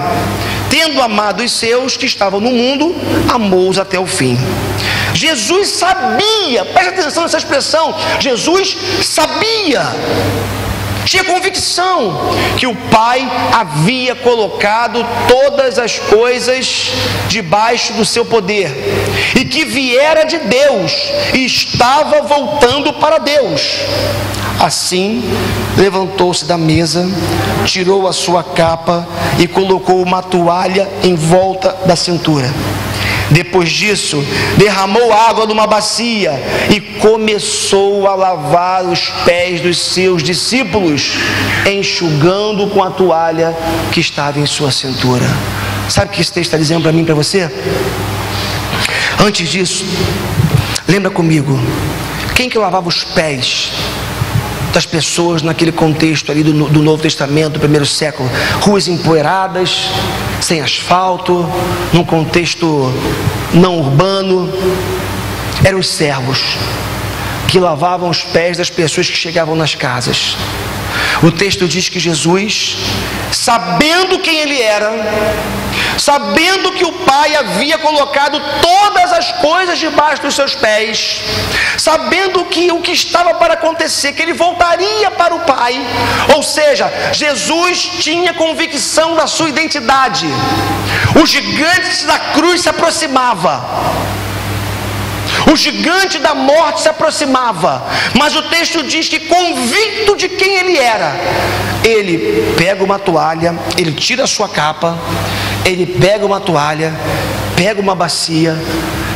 tendo amado os seus que estavam no mundo, amou-os até o fim. Jesus sabia, preste atenção nessa expressão, Jesus sabia, tinha convicção que o Pai havia colocado todas as coisas debaixo do seu poder, e que viera de Deus e estava voltando para Deus. Assim, levantou-se da mesa, tirou a sua capa e colocou uma toalha em volta da cintura. Depois disso, derramou água numa bacia e começou a lavar os pés dos seus discípulos, enxugando com a toalha que estava em sua cintura. Sabe o que esse texto está dizendo para mim e para você? Antes disso, lembra comigo, quem que lavava os pés das pessoas naquele contexto ali do Novo Testamento, do primeiro século? Ruas empoeiradas, sem asfalto, num contexto não urbano, eram os servos que lavavam os pés das pessoas que chegavam nas casas. O texto diz que Jesus, sabendo quem ele era, sabendo que o Pai havia colocado todas as coisas debaixo dos seus pés, sabendo que o que estava para acontecer, que ele voltaria para o Pai, ou seja, Jesus tinha convicção da sua identidade. O gigante da cruz se aproximava, o gigante da morte se aproximava, mas o texto diz que, convicto de quem ele era, ele pega uma toalha, ele tira a sua capa, ele pega uma toalha, pega uma bacia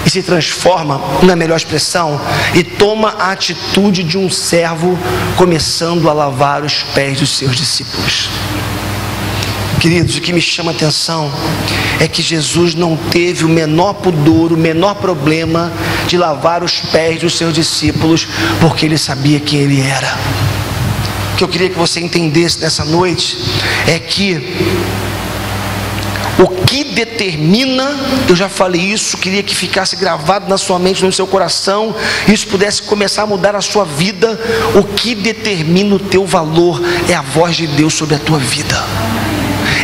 e se transforma, na melhor expressão, e toma a atitude de um servo, começando a lavar os pés dos seus discípulos. Queridos, o que me chama a atenção é que Jesus não teve o menor pudor, o menor problema de lavar os pés dos seus discípulos, porque ele sabia quem ele era. O que eu queria que você entendesse nessa noite é que o que determina, eu já falei isso, queria que ficasse gravado na sua mente, no seu coração, isso pudesse começar a mudar a sua vida. O que determina o teu valor é a voz de Deus sobre a tua vida,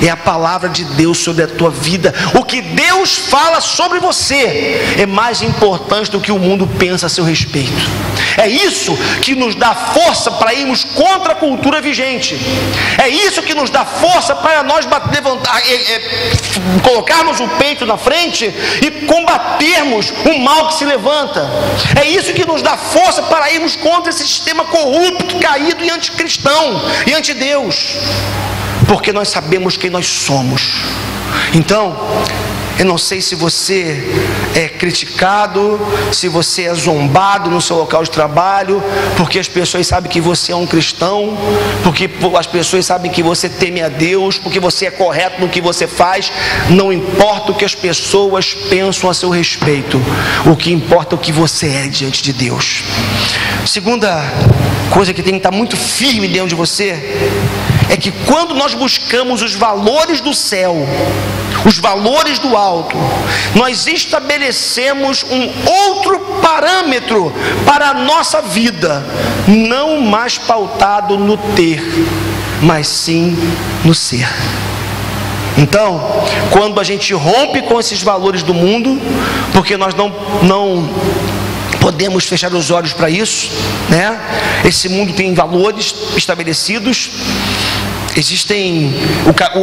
é a palavra de Deus sobre a tua vida. O que Deus fala sobre você é mais importante do que o mundo pensa a seu respeito. É isso que nos dá força para irmos contra a cultura vigente. É isso que nos dá força para nós colocarmos o peito na frente e combatermos o mal que se levanta. É isso que nos dá força para irmos contra esse sistema corrupto, caído e anticristão e antideus, porque nós sabemos quem nós somos. Então, eu não sei se você é criticado, se você é zombado no seu local de trabalho, porque as pessoas sabem que você é um cristão, porque as pessoas sabem que você teme a Deus, porque você é correto no que você faz. Não importa o que as pessoas pensam a seu respeito, o que importa é o que você é diante de Deus. Segunda coisa que tem que estar muito firme dentro de você é que quando nós buscamos os valores do céu, os valores do alto, nós estabelecemos um outro parâmetro para a nossa vida, não mais pautado no ter, mas sim no ser. Então, quando a gente rompe com esses valores do mundo, porque nós não podemos fechar os olhos para isso, né? Esse mundo tem valores estabelecidos.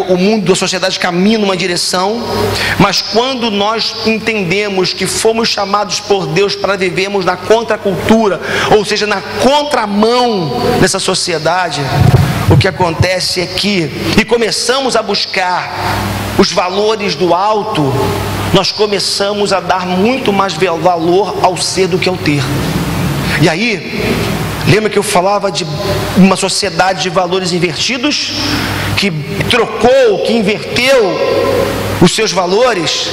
O mundo da sociedade caminha numa direção, mas quando nós entendemos que fomos chamados por Deus para vivermos na contracultura, ou seja, na contramão dessa sociedade, o que acontece é que, e começamos a buscar os valores do alto, nós começamos a dar muito mais valor ao ser do que ao ter. E aí, lembra que eu falava de uma sociedade de valores invertidos, que trocou, que inverteu os seus valores?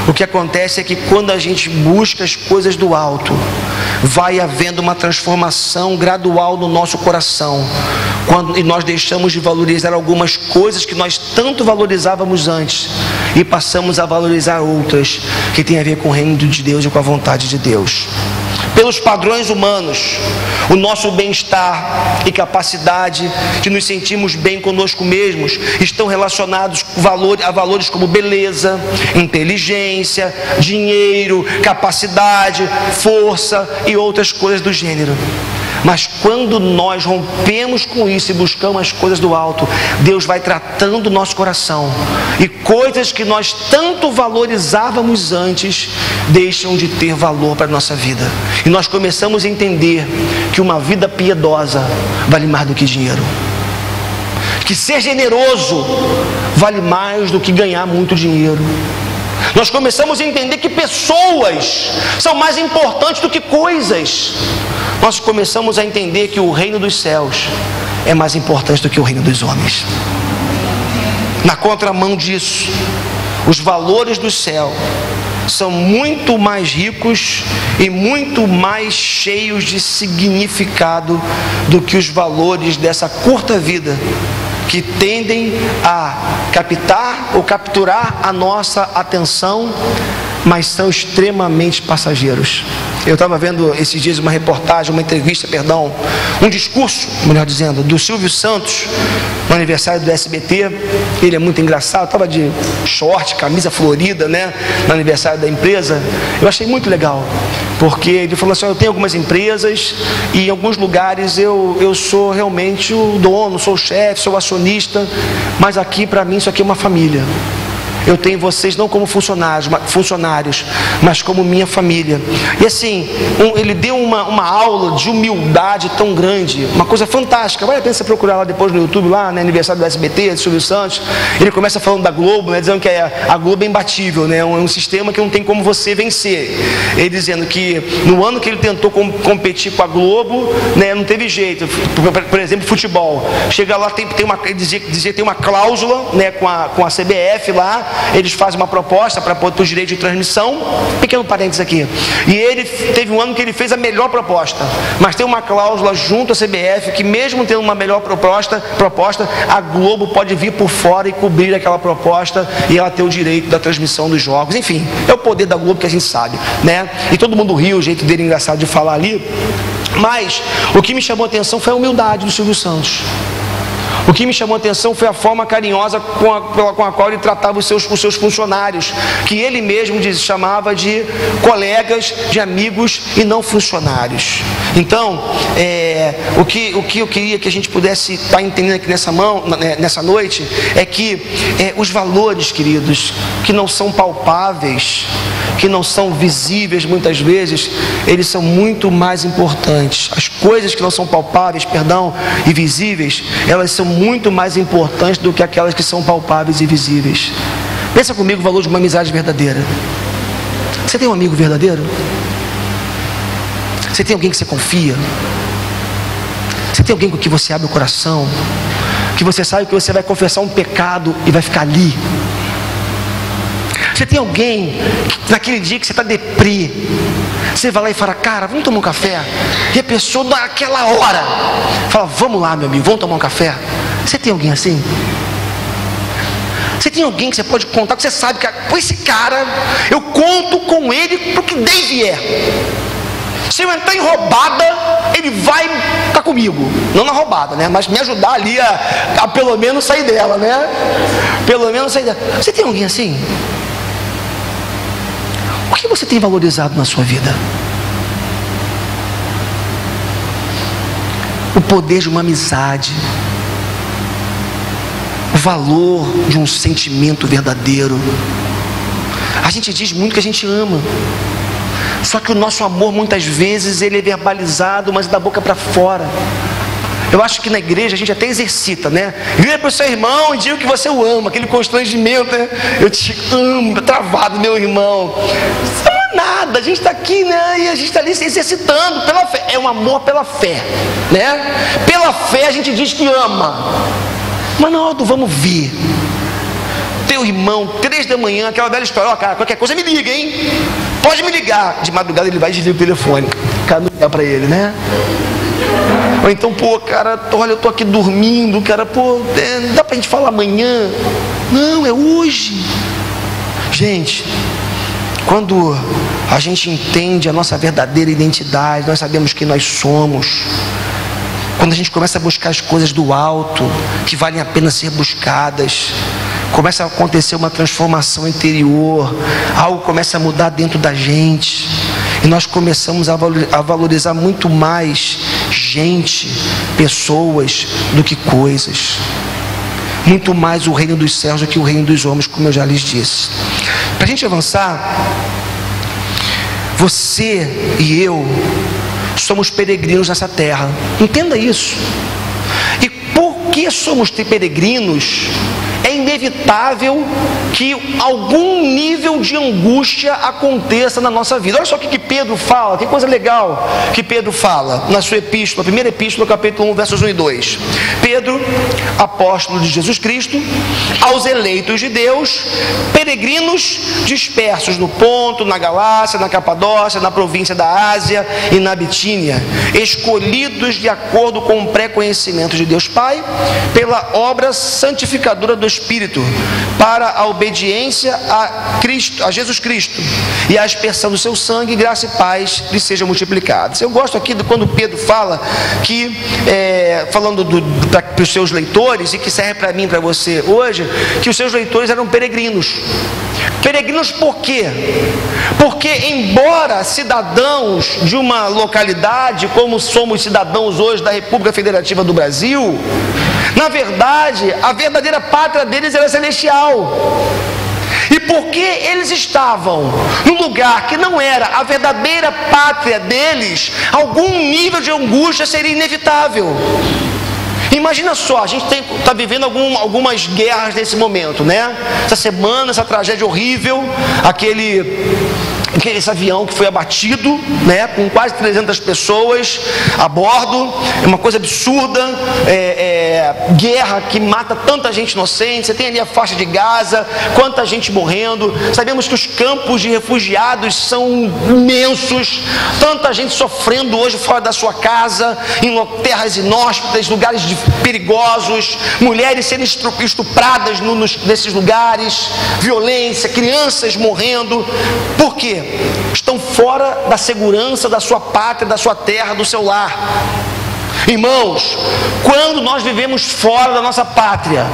O que acontece é que quando a gente busca as coisas do alto, vai havendo uma transformação gradual no nosso coração, e nós deixamos de valorizar algumas coisas que nós tanto valorizávamos antes, e passamos a valorizar outras, que tem a ver com o reino de Deus e com a vontade de Deus. Pelos padrões humanos, o nosso bem-estar e capacidade de nos sentirmos bem conosco mesmos estão relacionados a valores como beleza, inteligência, dinheiro, capacidade, força e outras coisas do gênero. Mas quando nós rompemos com isso e buscamos as coisas do alto, Deus vai tratando o nosso coração, e coisas que nós tanto valorizávamos antes deixam de ter valor para a nossa vida, e nós começamos a entender que uma vida piedosa vale mais do que dinheiro, que ser generoso vale mais do que ganhar muito dinheiro. Nós começamos a entender que pessoas são mais importantes do que coisas. Nós começamos a entender que o reino dos céus é mais importante do que o reino dos homens. Na contramão disso, os valores do céu são muito mais ricos e muito mais cheios de significado do que os valores dessa curta vida, que tendem a captar ou capturar a nossa atenção, mas são extremamente passageiros. Eu estava vendo esses dias uma reportagem, um discurso, melhor dizendo, do Silvio Santos, no aniversário do SBT. Ele é muito engraçado, estava de short, camisa florida, né, no aniversário da empresa. Eu achei muito legal, porque ele falou assim: eu tenho algumas empresas e em alguns lugares eu sou realmente o dono, sou o chefe, sou o acionista, mas aqui para mim isso aqui é uma família. Eu tenho vocês não como funcionários, mas como minha família. E assim, ele deu uma aula de humildade tão grande, uma coisa fantástica. Vale a pena você procurar lá depois no YouTube, lá, né, aniversário do SBT, de Silvio Santos. Ele começa falando da Globo, né, dizendo que a Globo é imbatível, né, um sistema que não tem como você vencer. Ele dizendo que no ano que ele tentou competir com a Globo, né, não teve jeito. Por exemplo, futebol. Chega lá, ele dizia que tem uma cláusula, né, com a CBF lá. Eles fazem uma proposta para os direitos de transmissão. Pequeno parênteses aqui. E ele teve um ano que ele fez a melhor proposta, mas tem uma cláusula junto à CBF que, mesmo tendo uma melhor proposta, a Globo pode vir por fora e cobrir aquela proposta, e ela ter o direito da transmissão dos jogos. Enfim, é o poder da Globo que a gente sabe, né? E todo mundo riu, o jeito dele engraçado de falar ali. Mas o que me chamou a atenção foi a humildade do Silvio Santos. O que me chamou a atenção foi a forma carinhosa com a qual ele tratava os seus funcionários, que ele mesmo chamava de colegas, de amigos e não funcionários. Então, o que eu queria que a gente pudesse estar entendendo aqui nessa noite é que os valores, queridos, que não são palpáveis, que não são visíveis muitas vezes, eles são muito mais importantes. As coisas que não são palpáveis, e visíveis, elas são muito mais importantes do que aquelas que são palpáveis e visíveis. Pensa comigo o valor de uma amizade verdadeira. Você tem um amigo verdadeiro? Você tem alguém que você confia? Você tem alguém com quem você abre o coração? Que você sabe que você vai confessar um pecado e vai ficar ali? Você tem alguém que naquele dia que você está deprê, você vai lá e fala: cara, vamos tomar um café? E a pessoa naquela hora fala: vamos lá, meu amigo, vamos tomar um café? Você tem alguém assim? Você tem alguém que você pode contar, que você sabe que com esse cara eu conto com ele para o que der e vier. Se eu entrar em roubada, ele vai estar comigo. Não na roubada, né? Mas me ajudar ali a pelo menos sair dela, né? Pelo menos sair dela. Você tem alguém assim? O que você tem valorizado na sua vida? O poder de uma amizade, o valor de um sentimento verdadeiro. A gente diz muito que a gente ama, só que o nosso amor muitas vezes ele é verbalizado, mas da boca para fora. Eu acho que na igreja a gente até exercita, né? Vira para o seu irmão e diga que você o ama, aquele constrangimento, né? Eu te amo, travado, meu irmão. Isso não é nada, a gente está aqui, né? E a gente está ali se exercitando pela fé. É um amor pela fé, né? Pela fé a gente diz que ama, mas na hora do vamos ver, teu irmão, 3 da manhã, aquela velha história, ó, cara, qualquer coisa me liga, hein? Pode me ligar. De madrugada ele vai e desliga o telefone. O cara não liga para ele, né? Ou então, pô, cara, olha, eu tô aqui dormindo, cara, pô, dá pra gente falar amanhã? Não, é hoje. Gente, quando a gente entende a nossa verdadeira identidade, nós sabemos quem nós somos. Quando a gente começa a buscar as coisas do alto, que valem a pena ser buscadas, começa a acontecer uma transformação interior, algo começa a mudar dentro da gente, e nós começamos a valorizar muito mais gente, pessoas, do que coisas. Muito mais o reino dos céus do que o reino dos homens, como eu já lhes disse. Para a gente avançar, você e eu somos peregrinos nessa terra. Entenda isso. E porque somos peregrinos, é inevitável que algum nível de angústia aconteça na nossa vida. Olha só o que Pedro fala, que coisa legal que Pedro fala na sua epístola, primeira epístola, capítulo 1, versos 1 e 2. Pedro, apóstolo de Jesus Cristo, aos eleitos de Deus, peregrinos dispersos no Ponto, na Galácia, na Capadócia, na província da Ásia e na Bitínia, escolhidos de acordo com o pré-conhecimento de Deus Pai, pela obra santificadora do Espírito, para a obediência a Cristo, a Jesus Cristo, e a aspersão do seu sangue, graça e paz lhe sejam multiplicadas. Eu gosto aqui de quando Pedro fala que, falando para os seus leitores, e que serve para mim e para você hoje, que os seus leitores eram peregrinos. Peregrinos por quê? Porque embora cidadãos de uma localidade, como somos cidadãos hoje da República Federativa do Brasil, na verdade, a verdadeira pátria deles era celestial. E porque eles estavam num lugar que não era a verdadeira pátria deles, algum nível de angústia seria inevitável. Imagina só, a gente está vivendo algumas guerras nesse momento, né? Essa semana, essa tragédia horrível, esse avião que foi abatido, né, com quase 300 pessoas a bordo, é uma coisa absurda, guerra que mata tanta gente inocente. Você tem ali a faixa de Gaza, quanta gente morrendo. Sabemos que os campos de refugiados são imensos, tanta gente sofrendo hoje fora da sua casa, em terras inóspitas, lugares perigosos, mulheres sendo estupradas nesses lugares, violência, crianças morrendo. Por quê? Estão fora da segurança da sua pátria, da sua terra, do seu lar. Irmãos, quando nós vivemos fora da nossa pátria,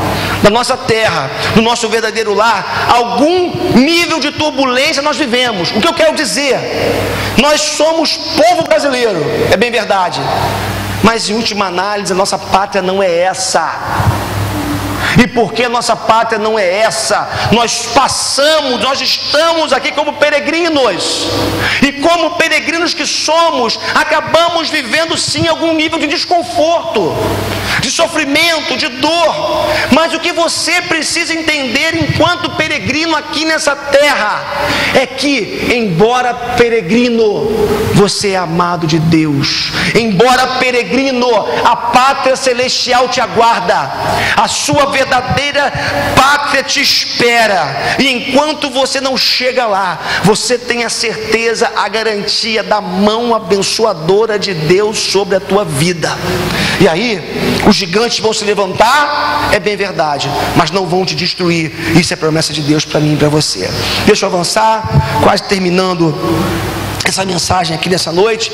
da nossa terra, do nosso verdadeiro lar, algum nível de turbulência nós vivemos. O que eu quero dizer? Nós somos povo brasileiro, é bem verdade, mas em última análise a nossa pátria não é essa. E porque a nossa pátria não é essa, nós estamos aqui como peregrinos. E como peregrinos que somos, acabamos vivendo sim algum nível de desconforto, de sofrimento, de dor. Mas o que você precisa entender enquanto peregrino ensino aqui nessa terra é que, embora peregrino, você é amado de Deus. Embora peregrino, a pátria celestial te aguarda. A sua verdadeira pátria te espera. E enquanto você não chega lá, você tem a certeza, a garantia da mão abençoadora de Deus sobre a tua vida. E aí, os gigantes vão se levantar, é bem verdade, mas não vão te destruir. Isso é promessa de Deus para mim e para você. Deixa eu avançar, quase terminando essa mensagem aqui dessa noite.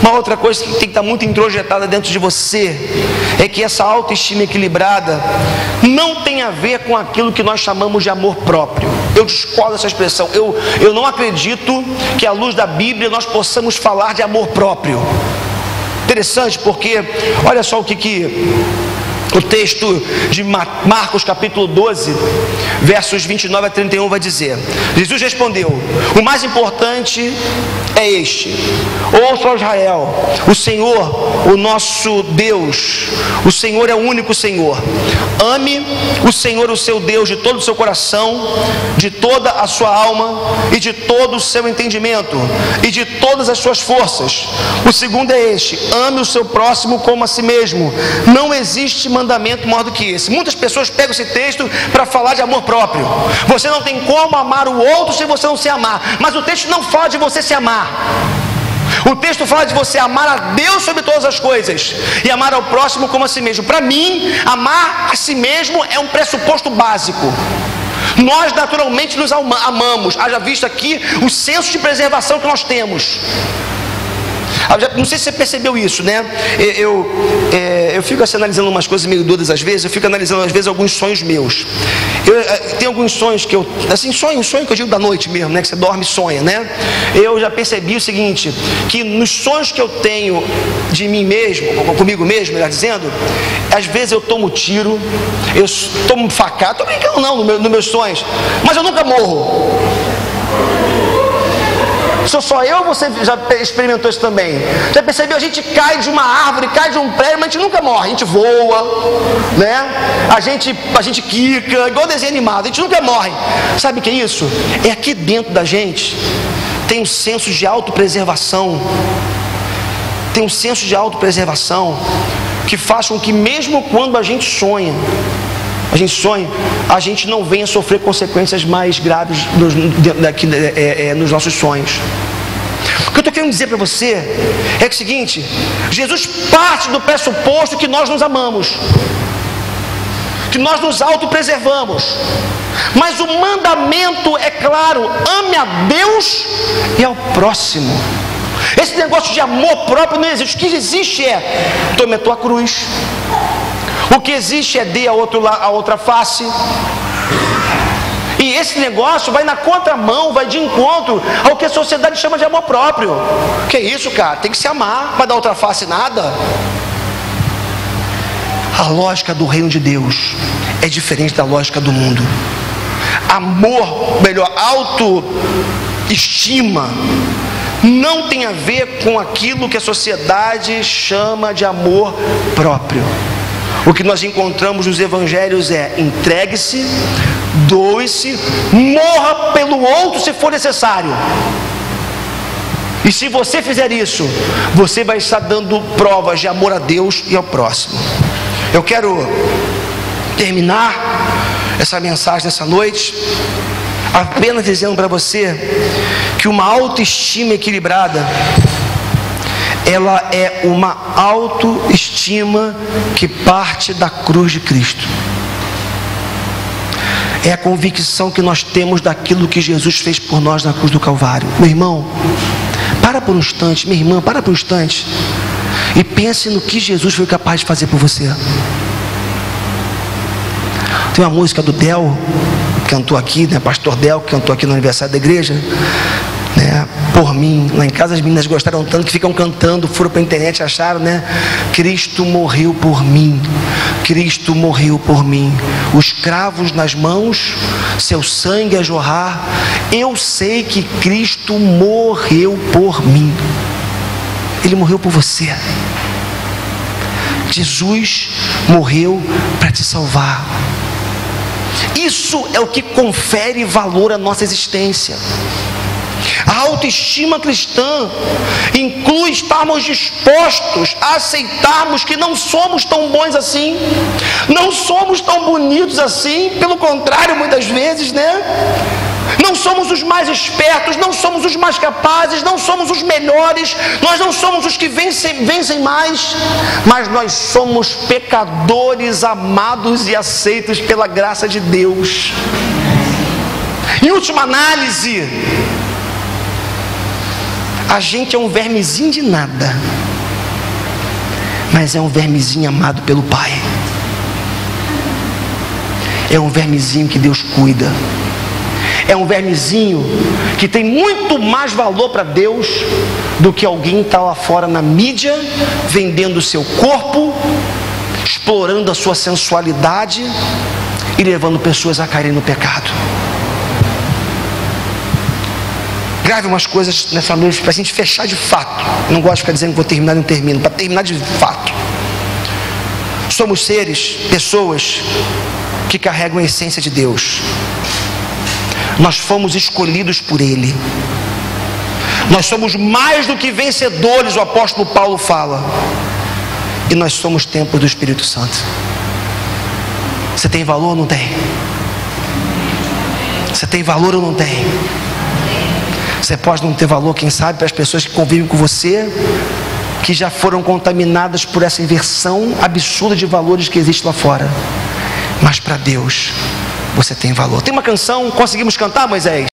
Uma outra coisa que tem que estar muito introjetada dentro de você é que essa autoestima equilibrada não tem a ver com aquilo que nós chamamos de amor próprio. Eu discordo dessa expressão. Eu não acredito que, à luz da Bíblia, nós possamos falar de amor próprio. Interessante, porque olha só o que o texto de Marcos capítulo 12, versos 29 a 31 vai dizer. Jesus respondeu: o mais importante é este: ouça, ó Israel, o Senhor, o nosso Deus, o Senhor é o único Senhor. Ame o Senhor, o seu Deus, de todo o seu coração, de toda a sua alma e de todo o seu entendimento e de todas as suas forças. O segundo é este: ame o seu próximo como a si mesmo. Não existe mandamento maior do que esse. Muitas pessoas pegam esse texto para falar de amor próprio. Você não tem como amar o outro se você não se amar. Mas o texto não fala de você se amar. O texto fala de você amar a Deus sobre todas as coisas e amar ao próximo como a si mesmo. Para mim, amar a si mesmo é um pressuposto básico. Nós naturalmente nos amamos. Haja visto aqui o senso de preservação que nós temos. Não sei se você percebeu isso, né? Eu fico assim, analisando umas coisas meio doidas às vezes. Eu fico analisando às vezes alguns sonhos meus. Tem alguns sonhos que eu, assim, sonho que eu digo da noite mesmo, né? Que você dorme e sonha, né? Eu já percebi o seguinte, que nos sonhos que eu tenho de mim mesmo, comigo mesmo, melhor dizendo, às vezes eu tomo tiro, eu tomo facada, tô brincando não, nos meus sonhos, mas eu nunca morro. Sou só eu ou você já experimentou isso também? Já percebeu? A gente cai de uma árvore, cai de um prédio, mas a gente nunca morre. A gente voa, né? A gente quica, igual desenho animado. A gente nunca morre. Sabe o que é isso? É aqui dentro da gente tem um senso de autopreservação. Tem um senso de autopreservação que faz com que mesmo quando a gente sonha, a gente não venha sofrer consequências mais graves nos nossos sonhos. O que eu estou querendo dizer para você é que o seguinte: Jesus parte do pressuposto que nós nos amamos, que nós nos autopreservamos, mas o mandamento é claro: ame a Deus e ao próximo. Esse negócio de amor próprio não existe. O que existe é: tome a tua cruz. O que existe é dê a outra face. E esse negócio vai na contramão, vai de encontro ao que a sociedade chama de amor próprio. Que isso, cara? Tem que se amar, vai dar outra face nada. A lógica do reino de Deus é diferente da lógica do mundo. Autoestima não tem a ver com aquilo que a sociedade chama de amor próprio. O que nós encontramos nos evangelhos é: entregue-se, doe-se, morra pelo outro se for necessário. E se você fizer isso, você vai estar dando provas de amor a Deus e ao próximo. Eu quero terminar essa mensagem nessa noite apenas dizendo para você que uma autoestima equilibrada, ela é uma autoestima que parte da cruz de Cristo. É a convicção que nós temos daquilo que Jesus fez por nós na cruz do Calvário. Meu irmão, para por um instante, minha irmã, para por um instante e pense no que Jesus foi capaz de fazer por você. Tem uma música do Del, que cantou aqui, né? Pastor Del, que cantou aqui no aniversário da igreja, né? Por mim. Lá em casa as meninas gostaram tanto que ficam cantando, foram para a internet e acharam, né? Cristo morreu por mim, Cristo morreu por mim, os cravos nas mãos, seu sangue a jorrar, eu sei que Cristo morreu por mim. Ele morreu por você. Jesus morreu para te salvar. Isso é o que confere valor à nossa existência. A autoestima cristã inclui estarmos dispostos a aceitarmos que não somos tão bons assim, não somos tão bonitos assim, pelo contrário, muitas vezes, né? Não somos os mais espertos, não somos os mais capazes, não somos os melhores, nós não somos os que vencem mais, mas nós somos pecadores amados e aceitos pela graça de Deus. Em última análise, a gente é um vermezinho de nada, mas é um vermezinho amado pelo Pai. É um vermezinho que Deus cuida. É um vermezinho que tem muito mais valor para Deus do que alguém que está lá fora na mídia, vendendo o seu corpo, explorando a sua sensualidade e levando pessoas a caírem no pecado. Grave umas coisas nessa noite para a gente fechar de fato. Não gosto de ficar dizendo que vou terminar e não termino. Para terminar de fato. Somos seres, pessoas que carregam a essência de Deus. Nós fomos escolhidos por Ele. Nós somos mais do que vencedores, o apóstolo Paulo fala. E nós somos templo do Espírito Santo. Você tem valor ou não tem? Você tem valor ou não tem? Você pode não ter valor, quem sabe, para as pessoas que convivem com você, que já foram contaminadas por essa inversão absurda de valores que existe lá fora. Mas para Deus, você tem valor. Tem uma canção, conseguimos cantar, Moisés?